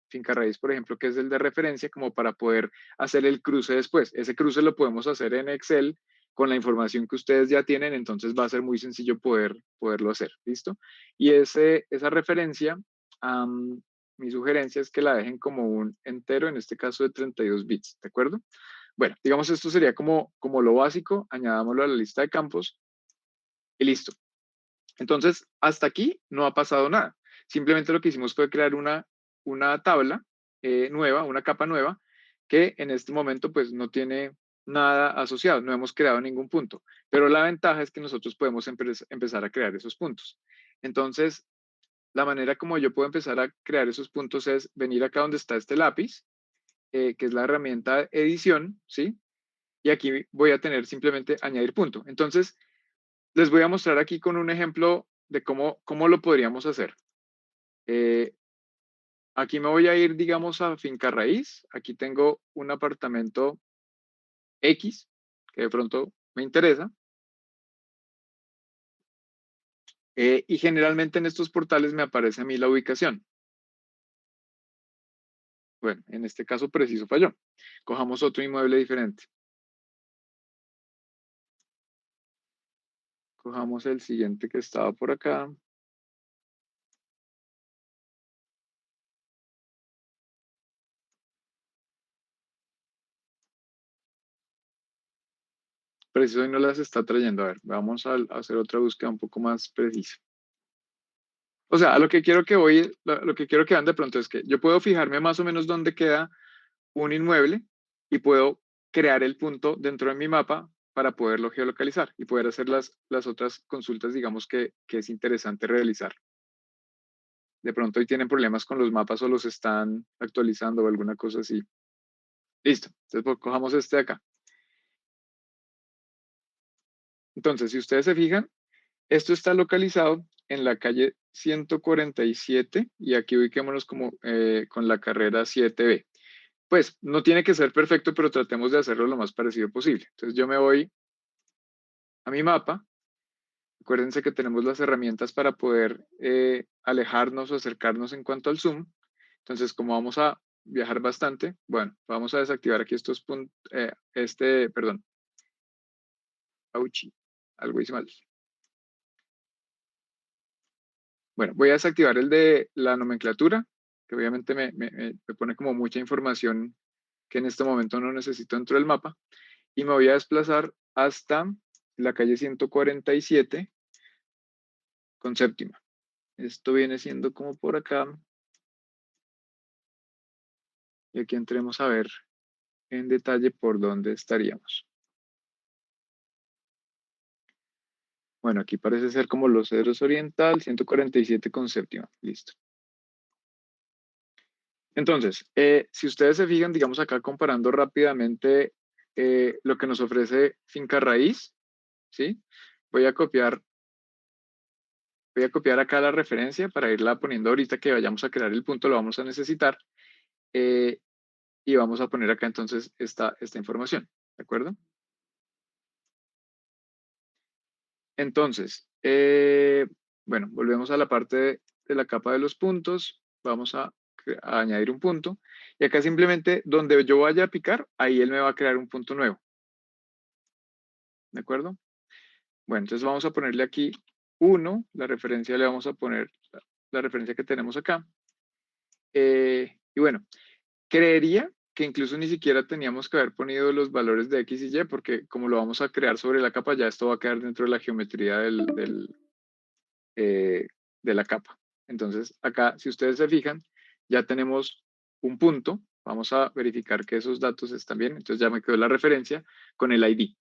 finca raíz, por ejemplo, que es el de referencia, como para poder hacer el cruce después. Ese cruce lo podemos hacer en Excel con la información que ustedes ya tienen, entonces va a ser muy sencillo poderlo hacer, ¿listo? Y esa referencia, mi sugerencia es que la dejen como un entero, en este caso de 32 bits, ¿de acuerdo? Bueno, digamos esto sería como lo básico, añadámoslo a la lista de campos y listo. Entonces, hasta aquí no ha pasado nada. Simplemente lo que hicimos fue crear una tabla nueva, una capa nueva, que en este momento pues no tiene nada asociado, no hemos creado ningún punto. Pero la ventaja es que nosotros podemos empezar a crear esos puntos. Entonces, la manera como yo puedo empezar a crear esos puntos es venir acá donde está este lápiz, que es la herramienta edición, ¿sí? Y aquí voy a tener simplemente añadir punto. Entonces, les voy a mostrar aquí con un ejemplo de cómo lo podríamos hacer. Eh, Aquí me voy a ir, digamos, a finca raíz. Aquí tengo un apartamento X, que de pronto me interesa. Y generalmente en estos portales me aparece a mí la ubicación. Bueno, en este caso preciso falló. Cojamos otro inmueble diferente. Cojamos el siguiente que estaba por acá. Preciso y no las está trayendo. A ver, vamos a hacer otra búsqueda un poco más precisa. O sea, a lo que quiero que voy, lo que quiero que vean de pronto es que yo puedo fijarme más o menos dónde queda un inmueble y puedo crear el punto dentro de mi mapa para poderlo geolocalizar y poder hacer las otras consultas, digamos, que es interesante realizar. De pronto hoy tienen problemas con los mapas o los están actualizando o alguna cosa así. Listo. Entonces, pues, cojamos este de acá. Entonces, si ustedes se fijan, esto está localizado en la calle 147 y aquí ubiquémonos como con la carrera 7B. Pues no tiene que ser perfecto, pero tratemos de hacerlo lo más parecido posible. Entonces yo me voy a mi mapa. Acuérdense que tenemos las herramientas para poder alejarnos o acercarnos en cuanto al zoom. Entonces, como vamos a viajar bastante, bueno, vamos a desactivar aquí estos puntos, perdón, auchi, algo hice mal. Bueno, voy a desactivar el de la nomenclatura, que obviamente me pone como mucha información que en este momento no necesito dentro del mapa, y me voy a desplazar hasta la calle 147 con séptima. Esto viene siendo como por acá, y aquí entremos a ver en detalle por dónde estaríamos. Bueno, aquí parece ser como Los Cedros Oriental, 147 con séptima. Listo. Entonces, si ustedes se fijan, digamos acá comparando rápidamente lo que nos ofrece Finca Raíz, ¿sí? Voy a copiar, voy a copiar acá la referencia para irla poniendo ahorita que vayamos a crear el punto, lo vamos a necesitar. eh, y vamos a poner acá entonces esta información, ¿de acuerdo? Entonces, bueno, volvemos a la parte de la capa de los puntos, vamos a añadir un punto, y acá simplemente donde yo vaya a picar, ahí él me va a crear un punto nuevo, ¿de acuerdo? Bueno, entonces vamos a ponerle aquí 1, la referencia le vamos a poner la referencia que tenemos acá, y bueno, creería que incluso ni siquiera teníamos que haber ponido los valores de X y Y, porque como lo vamos a crear sobre la capa, ya esto va a quedar dentro de la geometría de la capa. Entonces, acá, si ustedes se fijan, ya tenemos un punto. Vamos a verificar que esos datos están bien. Entonces, ya me quedó la referencia con el ID.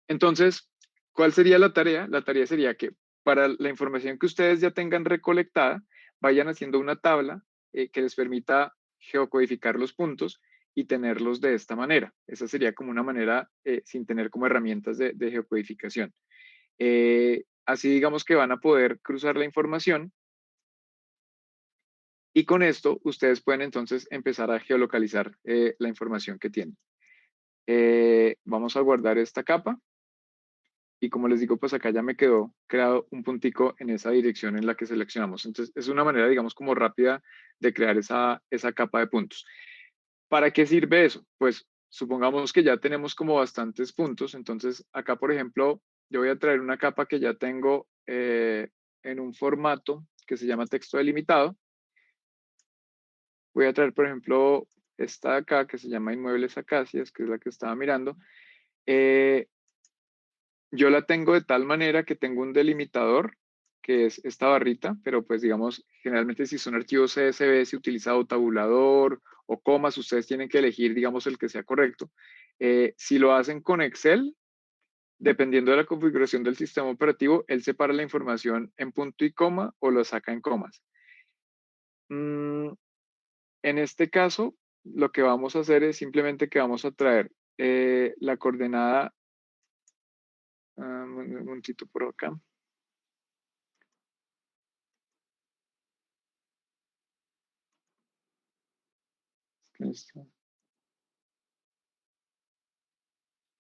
Entonces, ¿cuál sería la tarea? La tarea sería que para la información que ustedes ya tengan recolectada, vayan haciendo una tabla que les permita geocodificar los puntos y tenerlos de esta manera. Esa sería como una manera sin tener como herramientas de geocodificación. Así digamos que van a poder cruzar la información y con esto ustedes pueden entonces empezar a geolocalizar la información que tienen. Vamos a guardar esta capa y como les digo, pues acá ya me quedó creado un puntico en esa dirección en la que seleccionamos. Entonces es una manera, digamos, como rápida de crear esa capa de puntos. ¿Para qué sirve eso? Pues supongamos que ya tenemos como bastantes puntos. Entonces acá, por ejemplo, yo voy a traer una capa que ya tengo en un formato que se llama texto delimitado. Voy a traer, por ejemplo, esta de acá que se llama Inmuebles Acacias, que es la que estaba mirando. Eh, yo la tengo de tal manera que tengo un delimitador, que es esta barrita, pero pues digamos, generalmente si son archivos CSV se utiliza o tabulador o comas, ustedes tienen que elegir, digamos, el que sea correcto. Si lo hacen con Excel, dependiendo de la configuración del sistema operativo, él separa la información en punto y coma o lo saca en comas. Mm, En este caso, lo que vamos a hacer es simplemente que vamos a traer la coordenada, un momentito por acá.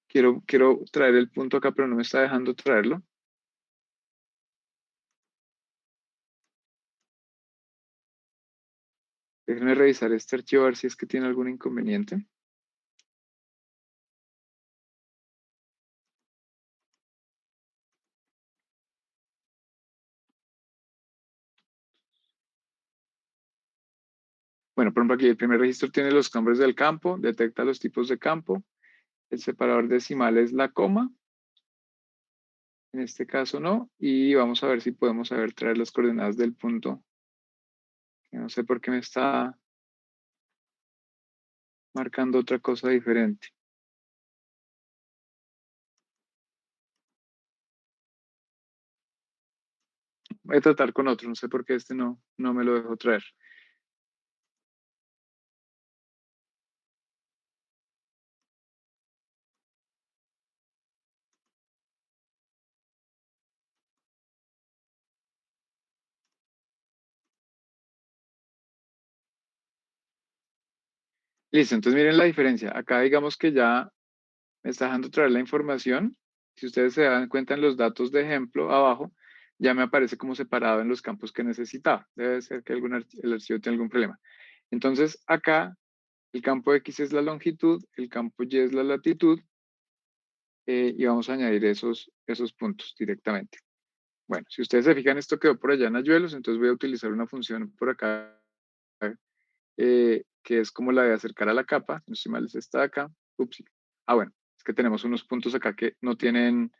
Quiero traer el punto acá, pero no me está dejando traerlo. Déjenme revisar este archivo a ver si es que tiene algún inconveniente. Bueno, por ejemplo, aquí el primer registro tiene los nombres del campo, detecta los tipos de campo. El separador decimal es la coma. En este caso no. Y vamos a ver si podemos saber traer las coordenadas del punto. Que no sé por qué me está marcando otra cosa diferente. Voy a tratar con otro. No sé por qué este no me lo dejó traer. Listo, entonces miren la diferencia. Acá digamos que ya me está dejando traer la información. Si ustedes se dan cuenta en los datos de ejemplo abajo, ya me aparece como separado en los campos que necesitaba. Debe ser que el archivo tiene algún problema. Entonces acá el campo X es la longitud, el campo Y es la latitud y vamos a añadir esos puntos directamente. Bueno, si ustedes se fijan, esto quedó por allá en Ayuelos, entonces voy a utilizar una función por acá que es como la de acercar a la capa. No estoy mal, es esta de acá. Ups. Bueno, es que tenemos unos puntos acá que no tienen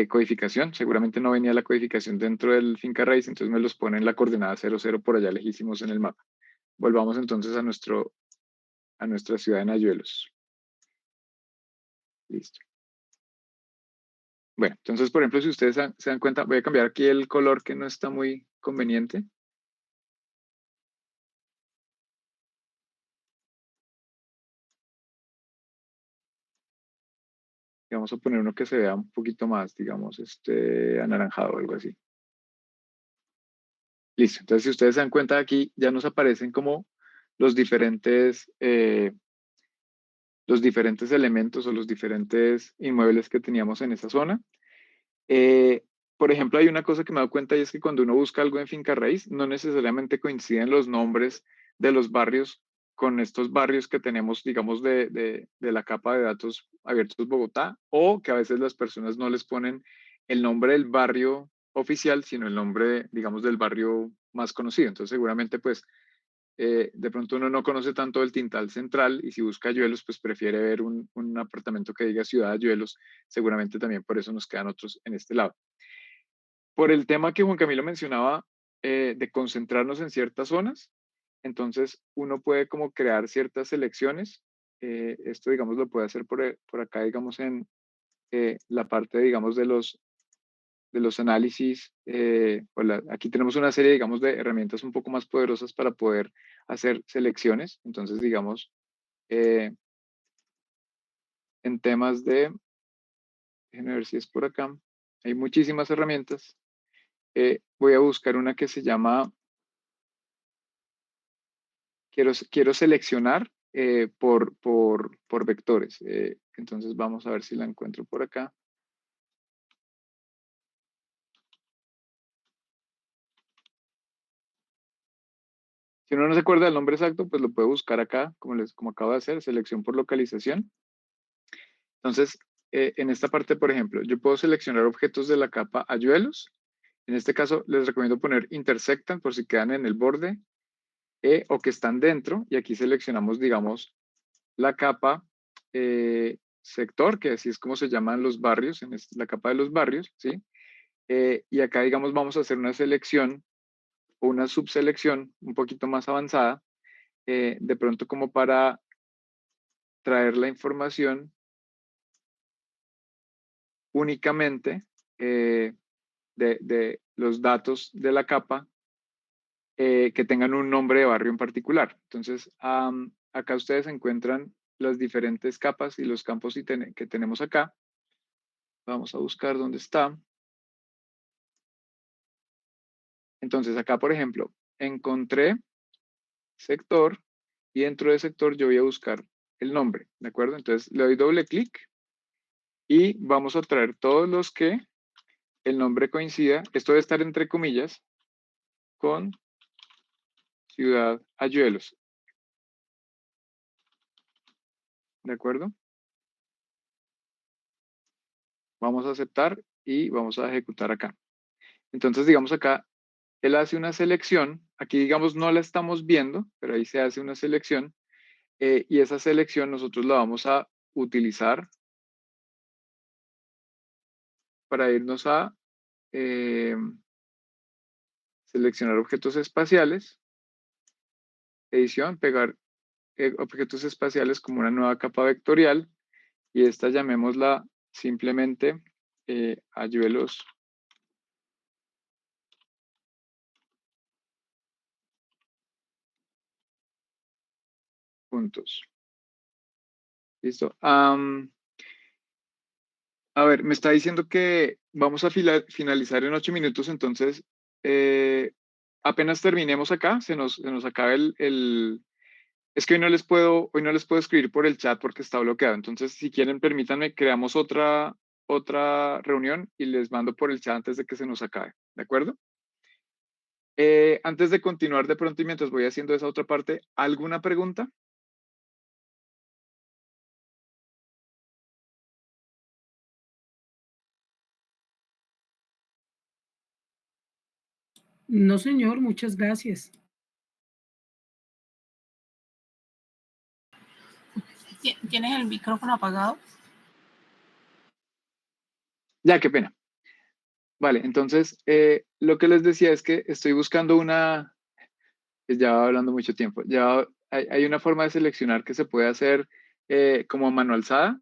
codificación. Seguramente no venía la codificación dentro del finca raíz, entonces me los pone en la coordenada 00 por allá lejísimos en el mapa. Volvamos entonces a nuestra ciudad de Nayuelos. Listo. Bueno, entonces, por ejemplo, si ustedes se dan cuenta, voy a cambiar aquí el color que no está muy conveniente. Y vamos a poner uno que se vea un poquito más, digamos, este anaranjado o algo así. Listo. Entonces, si ustedes se dan cuenta aquí, ya nos aparecen como los los diferentes elementos o los diferentes inmuebles que teníamos en esa zona. Eh, por ejemplo, hay una cosa que me he dado cuenta y es que cuando uno busca algo en Finca Raíz, no necesariamente coinciden los nombres de los barrios con estos barrios que tenemos, digamos, de la capa de datos abiertos Bogotá, o que a veces las personas no les ponen el nombre del barrio oficial, sino el nombre, digamos, del barrio más conocido. Entonces, seguramente, pues, de pronto uno no conoce tanto el Tintal Central y si busca Ayuelos, pues prefiere ver un apartamento que diga Ciudad Ayuelos. Seguramente también por eso nos quedan otros en este lado. Por el tema que Juan Camilo mencionaba de concentrarnos en ciertas zonas, entonces uno puede como crear ciertas selecciones. Esto, digamos, lo puede hacer por acá, digamos, en la parte, digamos, de los análisis. Aquí tenemos una serie, digamos, de herramientas un poco más poderosas para poder hacer selecciones. Entonces, digamos, eh, en temas de, déjenme ver si es por acá, hay muchísimas herramientas. Voy a buscar una que se llama, quiero seleccionar por vectores. Entonces vamos a ver si la encuentro por acá. Si uno no se acuerda del nombre exacto, pues lo puede buscar acá, como acabo de hacer, selección por localización. Entonces, en esta parte, por ejemplo, yo puedo seleccionar objetos de la capa ayuelos. En este caso, les recomiendo poner intersectan por si quedan en el borde o que están dentro. Y aquí seleccionamos, digamos, la capa sector, que así es como se llaman los barrios, la capa de los barrios, ¿sí? Y acá, digamos, vamos a hacer una selección o una subselección un poquito más avanzada, de pronto como para traer la información únicamente eh, de los datos de la capa que tengan un nombre de barrio en particular. Entonces, acá ustedes encuentran las diferentes capas y los campos que tenemos acá. Vamos a buscar dónde está. Entonces, acá, por ejemplo, encontré sector y dentro de sector yo voy a buscar el nombre, ¿de acuerdo? Entonces, le doy doble clic y vamos a traer todos los que el nombre coincida. Esto debe estar entre comillas con Ciudad Ayuelos, ¿de acuerdo? Vamos a aceptar y vamos a ejecutar acá. Entonces, digamos acá, él hace una selección. Aquí, digamos, no la estamos viendo, pero ahí se hace una selección. Y esa selección nosotros la vamos a utilizar para irnos a eh, seleccionar objetos espaciales, edición, pegar objetos espaciales como una nueva capa vectorial y esta llamémosla simplemente ayuelos juntos. ¿Listo? A ver, me está diciendo que vamos a finalizar en 8 minutos, entonces apenas terminemos acá, se nos acaba Es que hoy no les puedo escribir por el chat porque está bloqueado, entonces si quieren permítanme, creamos otra reunión y les mando por el chat antes de que se nos acabe, ¿de acuerdo? Antes de continuar de pronto y mientras voy haciendo esa otra parte, ¿alguna pregunta? No, señor, muchas gracias. ¿Tienes el micrófono apagado? Ya, qué pena. Vale, entonces lo que les decía es que estoy buscando ya va hablando mucho tiempo, ya hay una forma de seleccionar que se puede hacer como a mano alzada,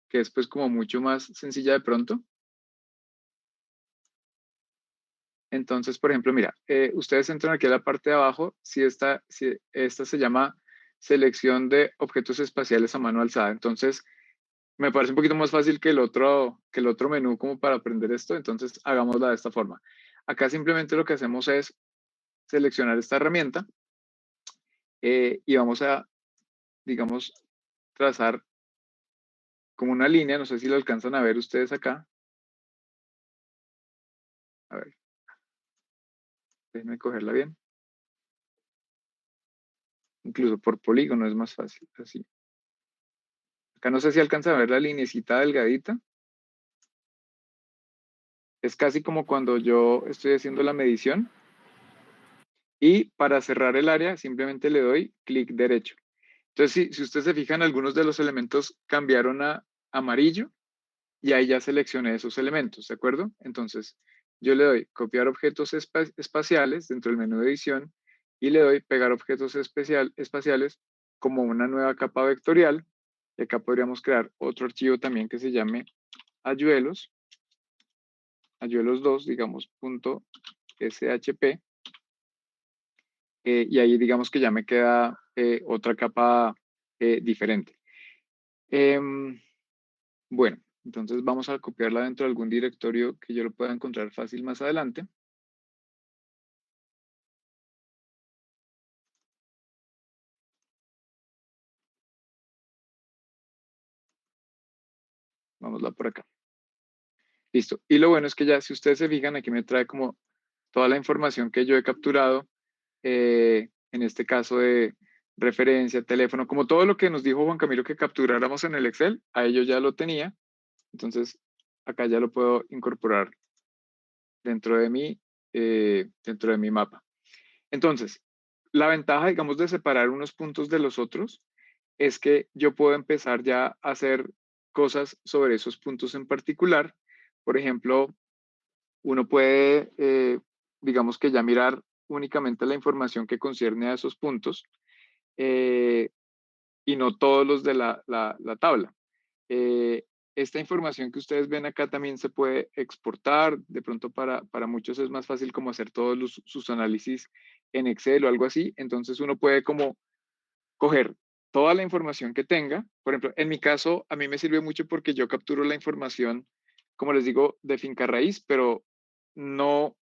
que es pues como mucho más sencilla de pronto. Entonces, por ejemplo, mira, ustedes entran aquí a la parte de abajo, si esta se llama selección de objetos espaciales a mano alzada. Entonces, me parece un poquito más fácil que el otro menú como para aprender esto, entonces hagámosla de esta forma. Acá simplemente lo que hacemos es seleccionar esta herramienta y vamos a, digamos, trazar como una línea, no sé si lo alcanzan a ver ustedes acá. A ver, déjenme cogerla bien. Incluso por polígono es más fácil, así. Acá no sé si alcanzan a ver la linecita delgadita. Es casi como cuando yo estoy haciendo la medición. Y para cerrar el área, simplemente le doy clic derecho. Entonces, si ustedes se fijan, algunos de los elementos cambiaron a amarillo y ahí ya seleccioné esos elementos, ¿de acuerdo? Entonces, yo le doy copiar objetos espaciales dentro del menú de edición y le doy pegar objetos espaciales como una nueva capa vectorial. Y acá podríamos crear otro archivo también que se llame ayuelos, ayuelos2, digamos, .shp. Y ahí digamos que ya me queda otra capa diferente. Bueno, entonces vamos a copiarla dentro de algún directorio que yo lo pueda encontrar fácil más adelante. Vámosla por acá. Listo. Y lo bueno es que ya, si ustedes se fijan, aquí me trae como toda la información que yo he capturado, en este caso de referencia, teléfono, como todo lo que nos dijo Juan Camilo que capturáramos en el Excel, a ello ya lo tenía. Entonces, acá ya lo puedo incorporar dentro de mi mapa. Entonces, la ventaja, digamos, de separar unos puntos de los otros es que yo puedo empezar ya a hacer cosas sobre esos puntos en particular. Por ejemplo, uno puede, digamos que ya mirar únicamente la información que concierne a esos puntos, eh, y no todos los de la tabla. Eh, esta información que ustedes ven acá también se puede exportar. De pronto para muchos es más fácil como hacer todos sus análisis en Excel o algo así. Entonces uno puede como coger toda la información que tenga. Por ejemplo, en mi caso, a mí me sirve mucho porque yo capturo la información, como les digo, de finca raíz, pero no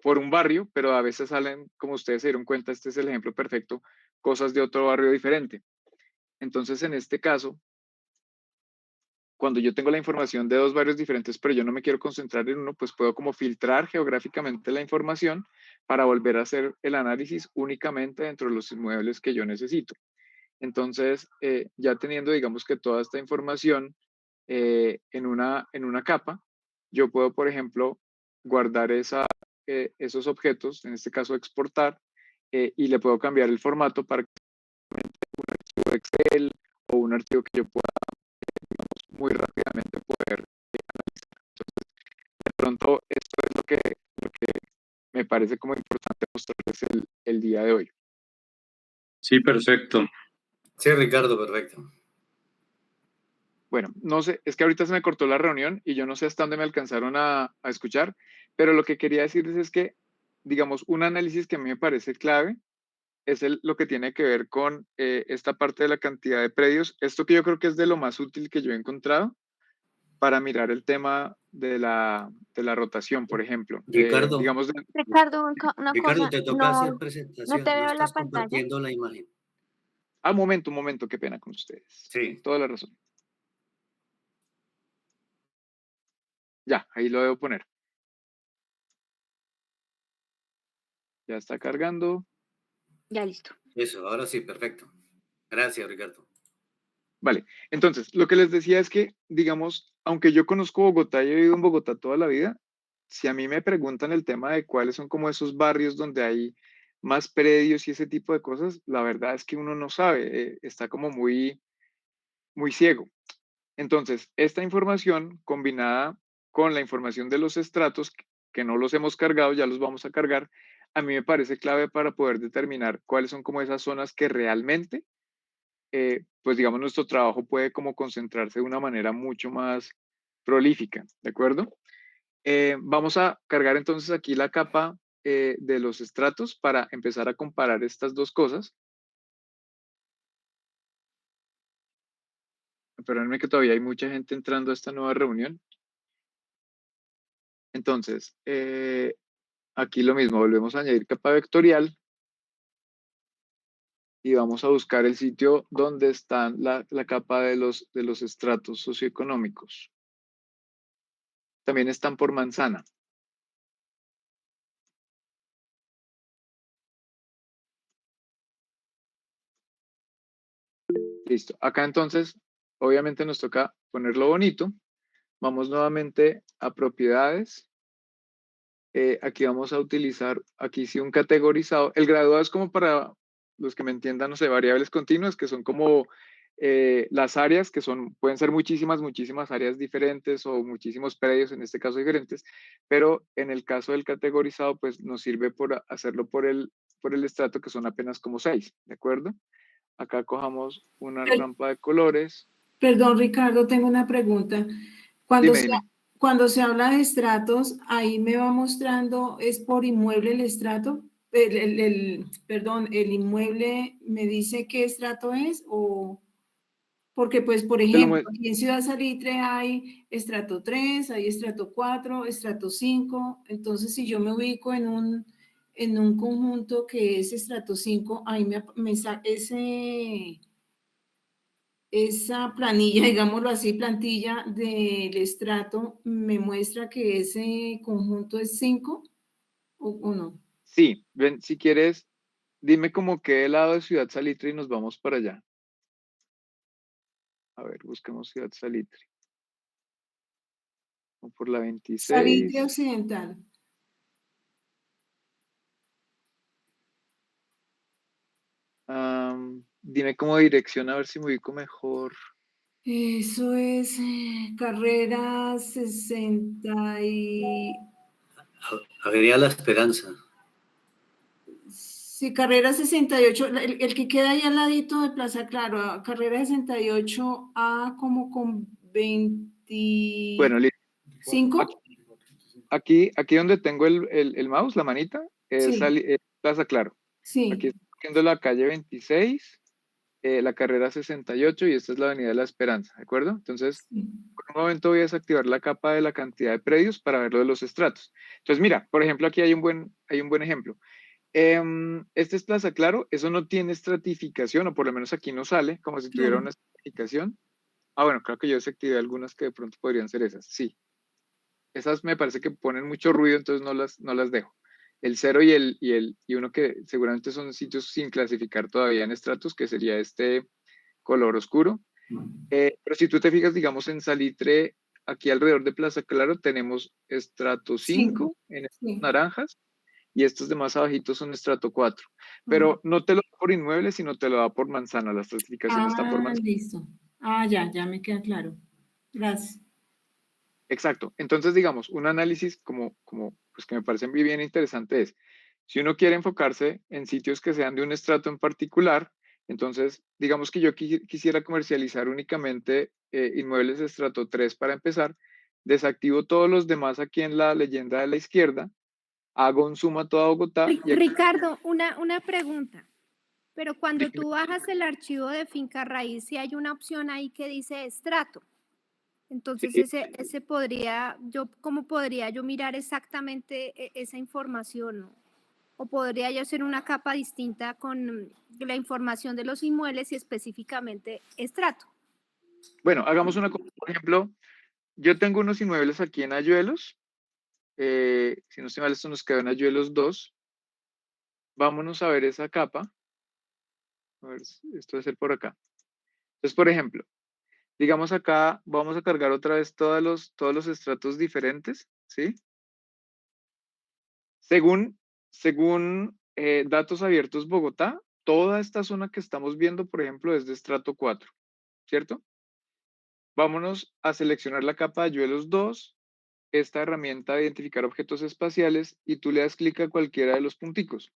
por un barrio, pero a veces salen, como ustedes se dieron cuenta, este es el ejemplo perfecto, cosas de otro barrio diferente. Entonces, en este caso, cuando yo tengo la información de dos barrios diferentes, pero yo no me quiero concentrar en uno, pues puedo como filtrar geográficamente la información para volver a hacer el análisis únicamente dentro de los inmuebles que yo necesito. Entonces, ya teniendo, digamos que toda esta información en una capa, yo puedo, por ejemplo, guardar esos objetos, en este caso exportar, y le puedo cambiar el formato para que sea un archivo de Excel o un archivo que yo pueda muy rápidamente poder analizar. Entonces, de pronto, esto es lo que me parece como importante mostrarles el día de hoy. Sí, perfecto. Sí, Ricardo, perfecto. Bueno, no sé, es que ahorita se me cortó la reunión y yo no sé hasta dónde me alcanzaron a escuchar, pero lo que quería decirles es que, digamos, un análisis que a mí me parece clave es lo que tiene que ver con esta parte de la cantidad de predios. Esto que yo creo que es de lo más útil que yo he encontrado para mirar el tema de la rotación, por ejemplo. Ricardo, Digamos, Ricardo, una Ricardo, cosa, te toca no, hacer no te presentación, no veo la estás pantalla. compartiendo la imagen. un momento, qué pena con ustedes. Sí. Toda la razón. Ya, ahí lo debo poner. Ya está cargando. Ya listo. Eso, ahora sí, perfecto. Gracias, Ricardo. Vale, entonces, lo que les decía es que, digamos, aunque yo conozco Bogotá y he vivido en Bogotá toda la vida, si a mí me preguntan el tema de cuáles son como esos barrios donde hay más predios y ese tipo de cosas, la verdad es que uno no sabe, está como muy, muy ciego. Entonces, esta información combinada con la información de los estratos, que no los hemos cargado, ya los vamos a cargar, a mí me parece clave para poder determinar cuáles son como esas zonas que realmente, pues digamos, nuestro trabajo puede como concentrarse de una manera mucho más prolífica, ¿de acuerdo? Vamos a cargar entonces aquí la capa de los estratos para empezar a comparar estas dos cosas. Perdónenme que todavía hay mucha gente entrando a esta nueva reunión. Entonces, aquí lo mismo, volvemos a añadir capa vectorial y vamos a buscar el sitio donde está la capa de los estratos socioeconómicos. También están por manzana. Listo. Acá entonces, obviamente nos toca ponerlo bonito. Vamos nuevamente a propiedades. Aquí vamos a utilizar, aquí sí, un categorizado. El graduado es como para los que me entiendan, no sé, variables continuas, que son como las áreas, que pueden ser muchísimas, muchísimas áreas diferentes o muchísimos predios, en este caso diferentes, pero en el caso del categorizado, pues nos sirve por hacerlo por el estrato, que son apenas como 6, ¿de acuerdo? Acá cojamos una Per- rampa de colores. Perdón, Ricardo, tengo una pregunta. Cuando Dime, se, dime. cuando se habla de estratos, ahí me va mostrando, ¿es por inmueble el estrato? Perdón, el inmueble me dice qué estrato es o... Porque, pues, por Te lo ejemplo, mue- aquí en Ciudad Salitre hay estrato 3, hay estrato 4, estrato 5. Entonces, si yo me ubico en un conjunto que es estrato 5, ahí esa planilla, digámoslo así, plantilla del estrato, me muestra que ese conjunto es 5 o no. Sí, ven, si quieres, dime como qué lado de Ciudad Salitre y nos vamos para allá. A ver, busquemos Ciudad Salitre. O por la Salitre 26. Occidental. Dime como dirección a ver si me ubico mejor. Eso es carrera 60 Avenida La Esperanza. sí, carrera 68, el que queda ahí al ladito de Plaza Claro, carrera 68 a como con Bueno, 25. aquí donde tengo el mouse, la manita, Sí, es Plaza Claro. Aquí sí. estoy viendo la calle 26, la carrera 68 y esta es la Avenida de la Esperanza, ¿de acuerdo? Entonces, Sí. por un momento voy a desactivar la capa de la cantidad de predios para ver lo de los estratos. Entonces, mira, por ejemplo, aquí hay un buen ejemplo. Este es Plaza Claro, eso no tiene estratificación, o por lo menos aquí no sale, como si tuviera Claro. una estratificación. Ah, bueno, creo que yo desactivé algunas que de pronto podrían ser esas. Sí, esas me parece que ponen mucho ruido, entonces no las dejo. El cero y uno que seguramente son sitios sin clasificar todavía en estratos, que sería este color oscuro. Pero si tú te fijas, digamos, en Salitre, aquí alrededor de Plaza Claro, tenemos estrato 5 5. en estas Sí. naranjas y estos de más abajitos son estrato 4. Ah, Pero no te lo da por inmueble, sino te lo da por manzana. La estratificación está por manzana. listo. Ah, ya me queda claro. Gracias. Exacto. Entonces, digamos, un análisis pues que me parece bien interesante es, si uno quiere enfocarse en sitios que sean de un estrato en particular, entonces, digamos que yo quisiera comercializar únicamente inmuebles de estrato 3 para empezar, desactivo todos los demás aquí en la leyenda de la izquierda, hago un zoom a toda Bogotá y aquí, Ricardo, una pregunta. Pero cuando dime, tú bajas el archivo de finca raíz, si hay una opción ahí que dice estrato. Entonces, sí, ese podría, ¿cómo podría yo mirar exactamente esa información? ¿O podría yo hacer una capa distinta con la información de los inmuebles y específicamente estrato? bueno, hagamos una cosa, por ejemplo, yo tengo unos inmuebles aquí en Ayuelos, si no estoy mal, esto nos queda en Ayuelos 2. Vámonos a ver esa capa. A ver, esto debe ser por acá. Entonces, por ejemplo, digamos acá, vamos a cargar otra vez todos los estratos diferentes, ¿sí? Según datos abiertos Bogotá, toda esta zona que estamos viendo, por ejemplo, es de estrato 4, ¿cierto? Vámonos a seleccionar la capa de Ayuelos 2, esta herramienta de identificar objetos espaciales, y tú le das clic a cualquiera de los punticos.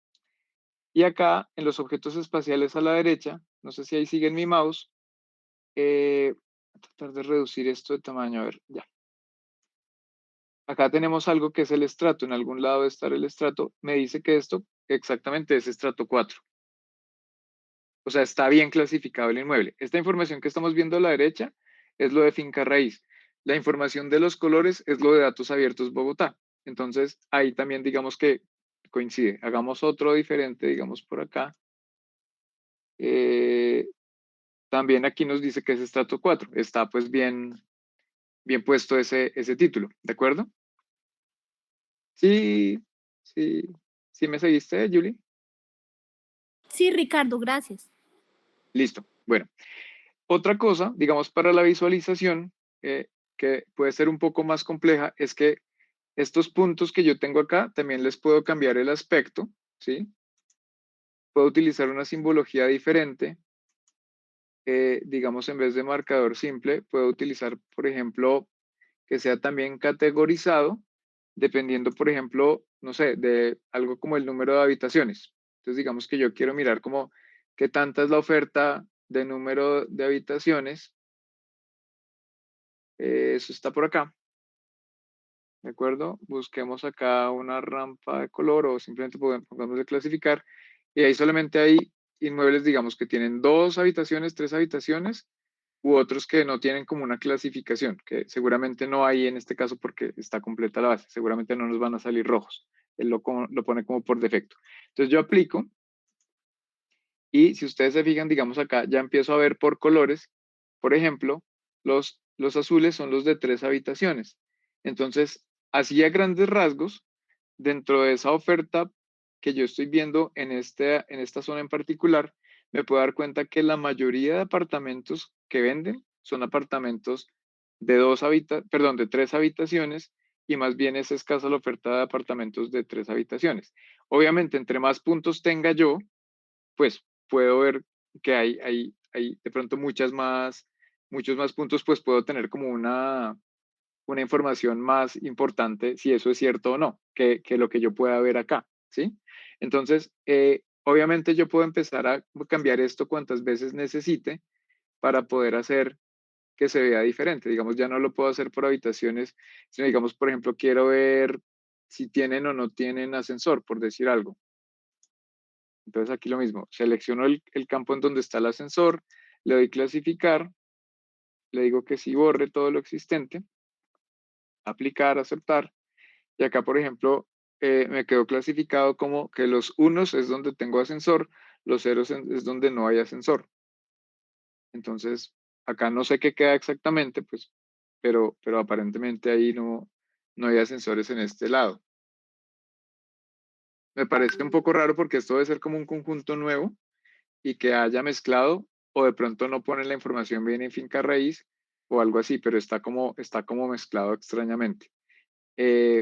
Y acá, en los objetos espaciales a la derecha, no sé si ahí siguen mi mouse, voy a tratar de reducir esto de tamaño, a ver, ya. Acá tenemos algo que es el estrato, en algún lado debe estar el estrato, me dice que esto exactamente es estrato 4. O sea, está bien clasificado el inmueble. Esta información que estamos viendo a la derecha es lo de finca raíz. La información de los colores es lo de datos abiertos Bogotá. Entonces, ahí también digamos que coincide. Hagamos otro diferente, digamos por acá. Eh, También aquí nos dice que es estrato 4. Está pues bien puesto ese título, ¿de acuerdo? Sí, sí, sí me seguiste, Julie. Sí, Ricardo, gracias. Listo. Bueno, otra cosa, digamos, para la visualización, que puede ser un poco más compleja, es que estos puntos que yo tengo acá, también les puedo cambiar el aspecto, ¿sí? Puedo utilizar una simbología diferente. Digamos, en vez de marcador simple, puedo utilizar, por ejemplo, que sea también categorizado, dependiendo, por ejemplo, no sé, de algo como el número de habitaciones. Entonces, digamos que yo quiero mirar como qué tanta es la oferta de número de habitaciones. Eso está por acá, ¿de acuerdo? Busquemos acá una rampa de color o simplemente pongamos de clasificar. Y ahí solamente hay inmuebles, digamos, que tienen 2 habitaciones, 3 habitaciones, u otros que no tienen como una clasificación, que seguramente no hay en este caso porque está completa la base, seguramente no nos van a salir rojos. Él lo pone como por defecto. Entonces yo aplico y si ustedes se fijan, digamos acá, ya empiezo a ver por colores, por ejemplo, los azules son los de 3 habitaciones. Entonces, así a grandes rasgos, dentro de esa oferta que yo estoy viendo en esta zona en particular, me puedo dar cuenta que la mayoría de apartamentos que venden son apartamentos de 3 habitaciones y más bien es escasa la oferta de apartamentos de 3 habitaciones. Obviamente, entre más puntos tenga yo, pues puedo ver que hay de pronto muchos más puntos, pues puedo tener como una información más importante si eso es cierto o no, que lo que yo pueda ver acá, ¿sí? Entonces, obviamente yo puedo empezar a cambiar esto cuantas veces necesite para poder hacer que se vea diferente. Digamos, ya no lo puedo hacer por habitaciones, sino digamos, por ejemplo, quiero ver si tienen o no tienen ascensor, por decir algo. Entonces aquí lo mismo, selecciono el campo en donde está el ascensor, le doy clasificar, le digo que sí borre todo lo existente, aplicar, aceptar, y acá, por ejemplo, me quedó clasificado como que los unos es donde tengo ascensor, los ceros es donde no hay ascensor. Entonces, acá no sé qué queda exactamente, pues, pero aparentemente ahí no hay ascensores en este lado. Me parece un poco raro porque esto debe ser como un conjunto nuevo y que haya mezclado o de pronto no pone la información bien en finca raíz o algo así, pero está como mezclado extrañamente.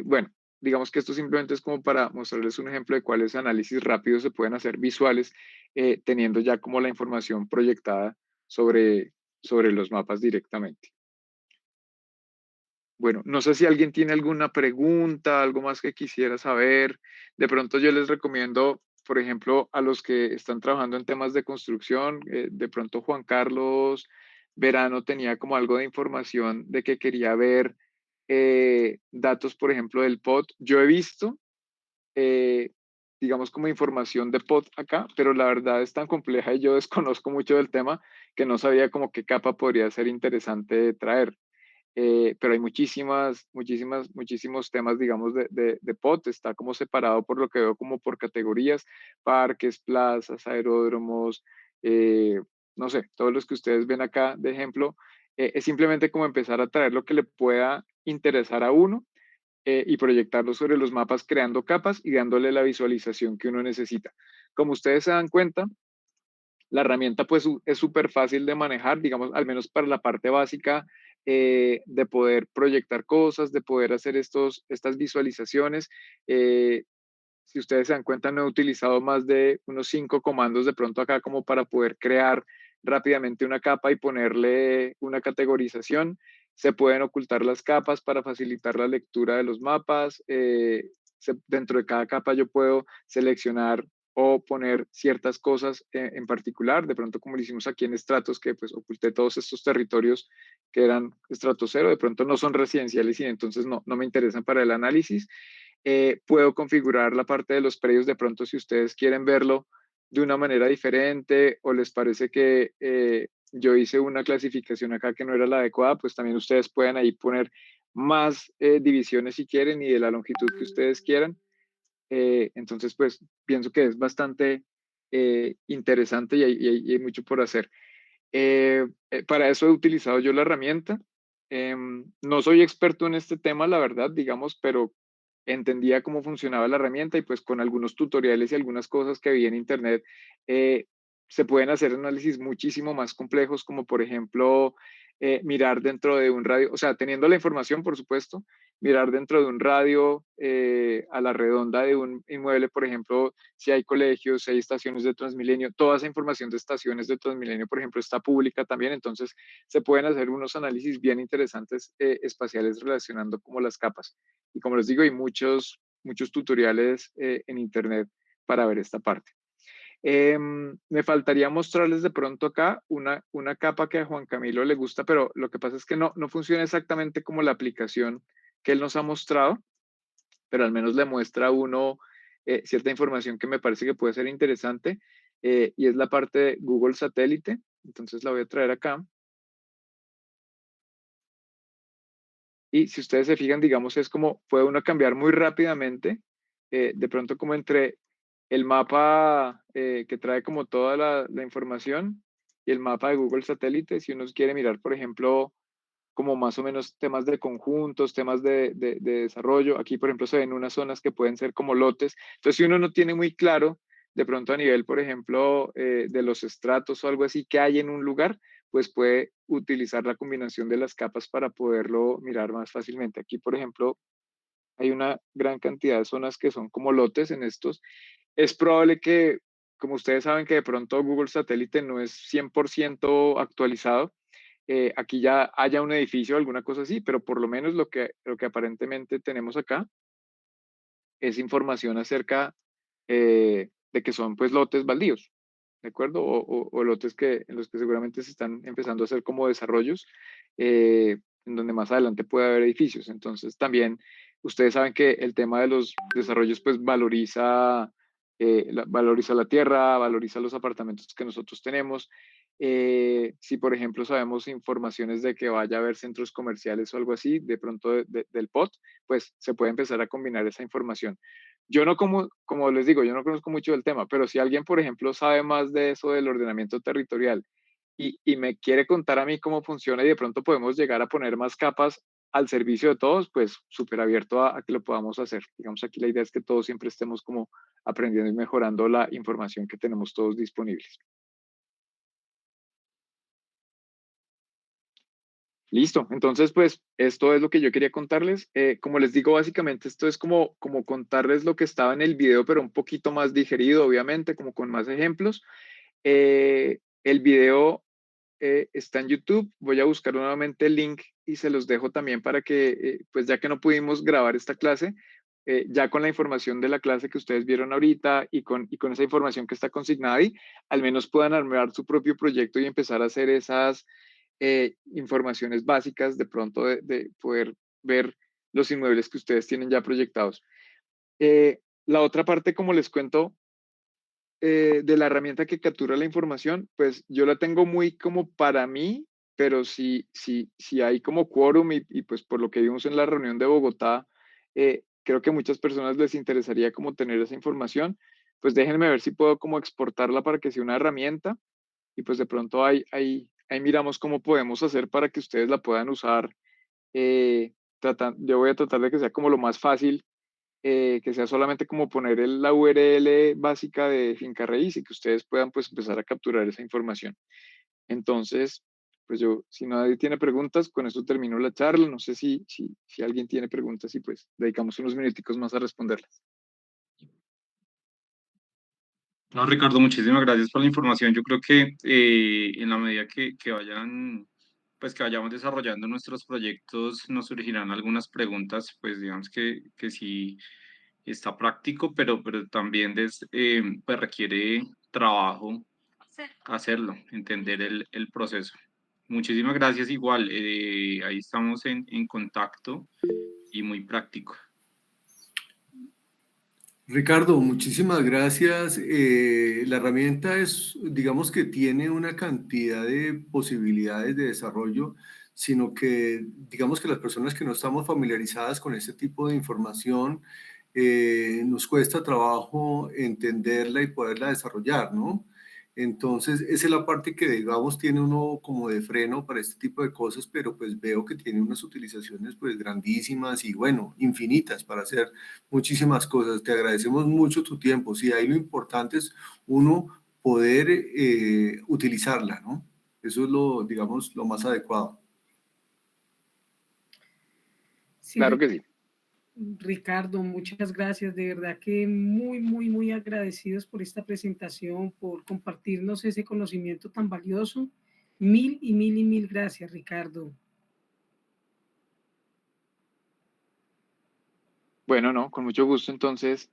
Bueno, digamos que esto simplemente es como para mostrarles un ejemplo de cuáles análisis rápidos se pueden hacer visuales teniendo ya como la información proyectada sobre, sobre los mapas directamente. Bueno, no sé si alguien tiene alguna pregunta, algo más que quisiera saber. De pronto yo les recomiendo, por ejemplo, a los que están trabajando en temas de construcción, de pronto Juan Carlos Verano tenía como algo de información de que quería ver datos, por ejemplo, del POT. Yo he visto, eh, digamos, como información de POT acá, pero la verdad es tan compleja y yo desconozco mucho del tema que no sabía como qué capa podría ser interesante traer. Pero hay muchísimos temas, digamos, de POT, está como separado por lo que veo como por categorías, parques, plazas, aeródromos, no sé, todos los que ustedes ven acá de ejemplo, es simplemente como empezar a traer lo que le pueda interesar a uno y proyectarlo sobre los mapas creando capas y dándole la visualización que uno necesita. Como ustedes se dan cuenta, la herramienta pues es súper fácil de manejar, digamos, al menos para la parte básica de poder proyectar cosas, de poder hacer estas visualizaciones. Si ustedes se dan cuenta, no he utilizado más de unos 5 comandos de pronto acá como para poder crear rápidamente una capa y ponerle una categorización. Se pueden ocultar las capas para facilitar la lectura de los mapas. Dentro de cada capa yo puedo seleccionar o poner ciertas cosas en particular, de pronto como lo hicimos aquí en estratos, que pues oculté todos estos territorios que eran estrato cero, de pronto no son residenciales y entonces no me interesan para el análisis. Puedo configurar la parte de los predios de pronto si ustedes quieren verlo de una manera diferente o les parece que yo hice una clasificación acá que no era la adecuada, pues también ustedes pueden ahí poner más divisiones si quieren y de la longitud que ustedes quieran. Entonces, pues pienso que es bastante interesante y hay mucho por hacer. Para eso he utilizado yo la herramienta. No soy experto en este tema, la verdad, digamos, pero entendía cómo funcionaba la herramienta y pues con algunos tutoriales y algunas cosas que vi en internet eh, se pueden hacer análisis muchísimo más complejos, como por ejemplo mirar dentro de un radio, o sea, teniendo la información, por supuesto, mirar dentro de un radio a la redonda de un inmueble, por ejemplo, si hay colegios, si hay estaciones de Transmilenio, toda esa información de estaciones de Transmilenio, por ejemplo, está pública también, entonces se pueden hacer unos análisis bien interesantes espaciales relacionando como las capas. Y como les digo, hay muchos tutoriales en internet para ver esta parte. Me faltaría mostrarles de pronto acá una capa que a Juan Camilo le gusta, pero lo que pasa es que no funciona exactamente como la aplicación que él nos ha mostrado, pero al menos le muestra a uno cierta información que me parece que puede ser interesante y es la parte de Google Satélite. Entonces la voy a traer acá. y si ustedes se fijan, digamos, es como puede uno cambiar muy rápidamente, de pronto como entre el mapa que trae como toda la información y el mapa de Google Satélite, si uno quiere mirar, por ejemplo, como más o menos temas de conjuntos, temas de desarrollo. Aquí, por ejemplo, se ven unas zonas que pueden ser como lotes. Entonces, si uno no tiene muy claro, de pronto a nivel, por ejemplo, de los estratos o algo así que hay en un lugar, pues puede utilizar la combinación de las capas para poderlo mirar más fácilmente. Aquí, por ejemplo, hay una gran cantidad de zonas que son como lotes en estos. Es probable que, como ustedes saben, que de pronto Google Satélite no es 100% actualizado, aquí ya haya un edificio o alguna cosa así, pero por lo menos lo que aparentemente tenemos acá es información acerca de que son pues lotes baldíos, ¿de acuerdo? O lotes en los que seguramente se están empezando a hacer como desarrollos, en donde más adelante puede haber edificios. Entonces también ustedes saben que el tema de los desarrollos pues valoriza la tierra, valoriza los apartamentos que nosotros tenemos. Si por ejemplo sabemos informaciones de que vaya a haber centros comerciales o algo así, de pronto del POT, pues se puede empezar a combinar esa información. Yo no, como les digo, yo no conozco mucho del tema, pero si alguien, por ejemplo, sabe más de eso del ordenamiento territorial y me quiere contar a mí cómo funciona y de pronto podemos llegar a poner más capas al servicio de todos, pues súper abierto a que lo podamos hacer. Digamos, aquí la idea es que todos siempre estemos como aprendiendo y mejorando la información que tenemos todos disponibles. Listo, entonces pues esto es lo que yo quería contarles. Como les digo, básicamente esto es como contarles lo que estaba en el video, pero un poquito más digerido, obviamente, como con más ejemplos. El video está en YouTube. Voy a buscar nuevamente el link y se los dejo también para que, pues ya que no pudimos grabar esta clase, ya con la información de la clase que ustedes vieron ahorita y con esa información que está consignada ahí, al menos puedan armar su propio proyecto y empezar a hacer esas informaciones básicas de pronto de poder ver los inmuebles que ustedes tienen ya proyectados. La otra parte, como les cuento, de la herramienta que captura la información, pues yo la tengo muy como para mí, pero si hay como quórum y pues por lo que vimos en la reunión de Bogotá, creo que a muchas personas les interesaría como tener esa información, pues déjenme ver si puedo como exportarla para que sea una herramienta y pues de pronto ahí miramos cómo podemos hacer para que ustedes la puedan usar. Yo voy a tratar de que sea como lo más fácil, que sea solamente como poner la URL básica de Finca Raíz y que ustedes puedan pues empezar a capturar esa información. Entonces, pues si nadie tiene preguntas, con eso termino la charla. No sé si alguien tiene preguntas y pues dedicamos unos minuticos más a responderlas. No, Ricardo, muchísimas gracias por la información. Yo creo que en la medida pues que vayamos desarrollando nuestros proyectos, nos surgirán algunas preguntas, pues digamos que sí está práctico, pero también pues requiere trabajo hacerlo, entender el proceso. Muchísimas gracias igual, ahí estamos en contacto y muy práctico. Ricardo, muchísimas gracias. La herramienta digamos que tiene una cantidad de posibilidades de desarrollo, sino que digamos que las personas que no estamos familiarizadas con este tipo de información, nos cuesta trabajo entenderla y poderla desarrollar, ¿no? Entonces, esa es la parte que, digamos, tiene uno como de freno para este tipo de cosas, pero pues veo que tiene unas utilizaciones pues grandísimas y bueno, infinitas para hacer muchísimas cosas. Te agradecemos mucho tu tiempo. Sí, ahí lo importante es uno poder utilizarla, ¿no? Eso es digamos, lo más adecuado. Sí, Claro que sí. Ricardo, muchas gracias. De verdad que muy, muy, muy agradecidos por esta presentación, por compartirnos ese conocimiento tan valioso. Mil y mil y mil gracias, Ricardo. Bueno, no, con mucho gusto. Entonces,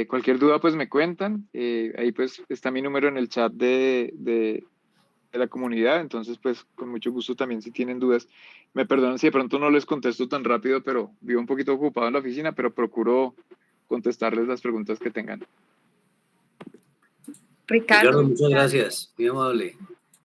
cualquier duda, pues me cuentan. Ahí pues está mi número en el chat de la comunidad. Entonces, pues con mucho gusto también si tienen dudas. Me perdonan si de pronto no les contesto tan rápido, pero vivo un poquito ocupado en la oficina, pero procuro contestarles las preguntas que tengan. Ricardo, Ricardo, muchas gracias. Muy amable.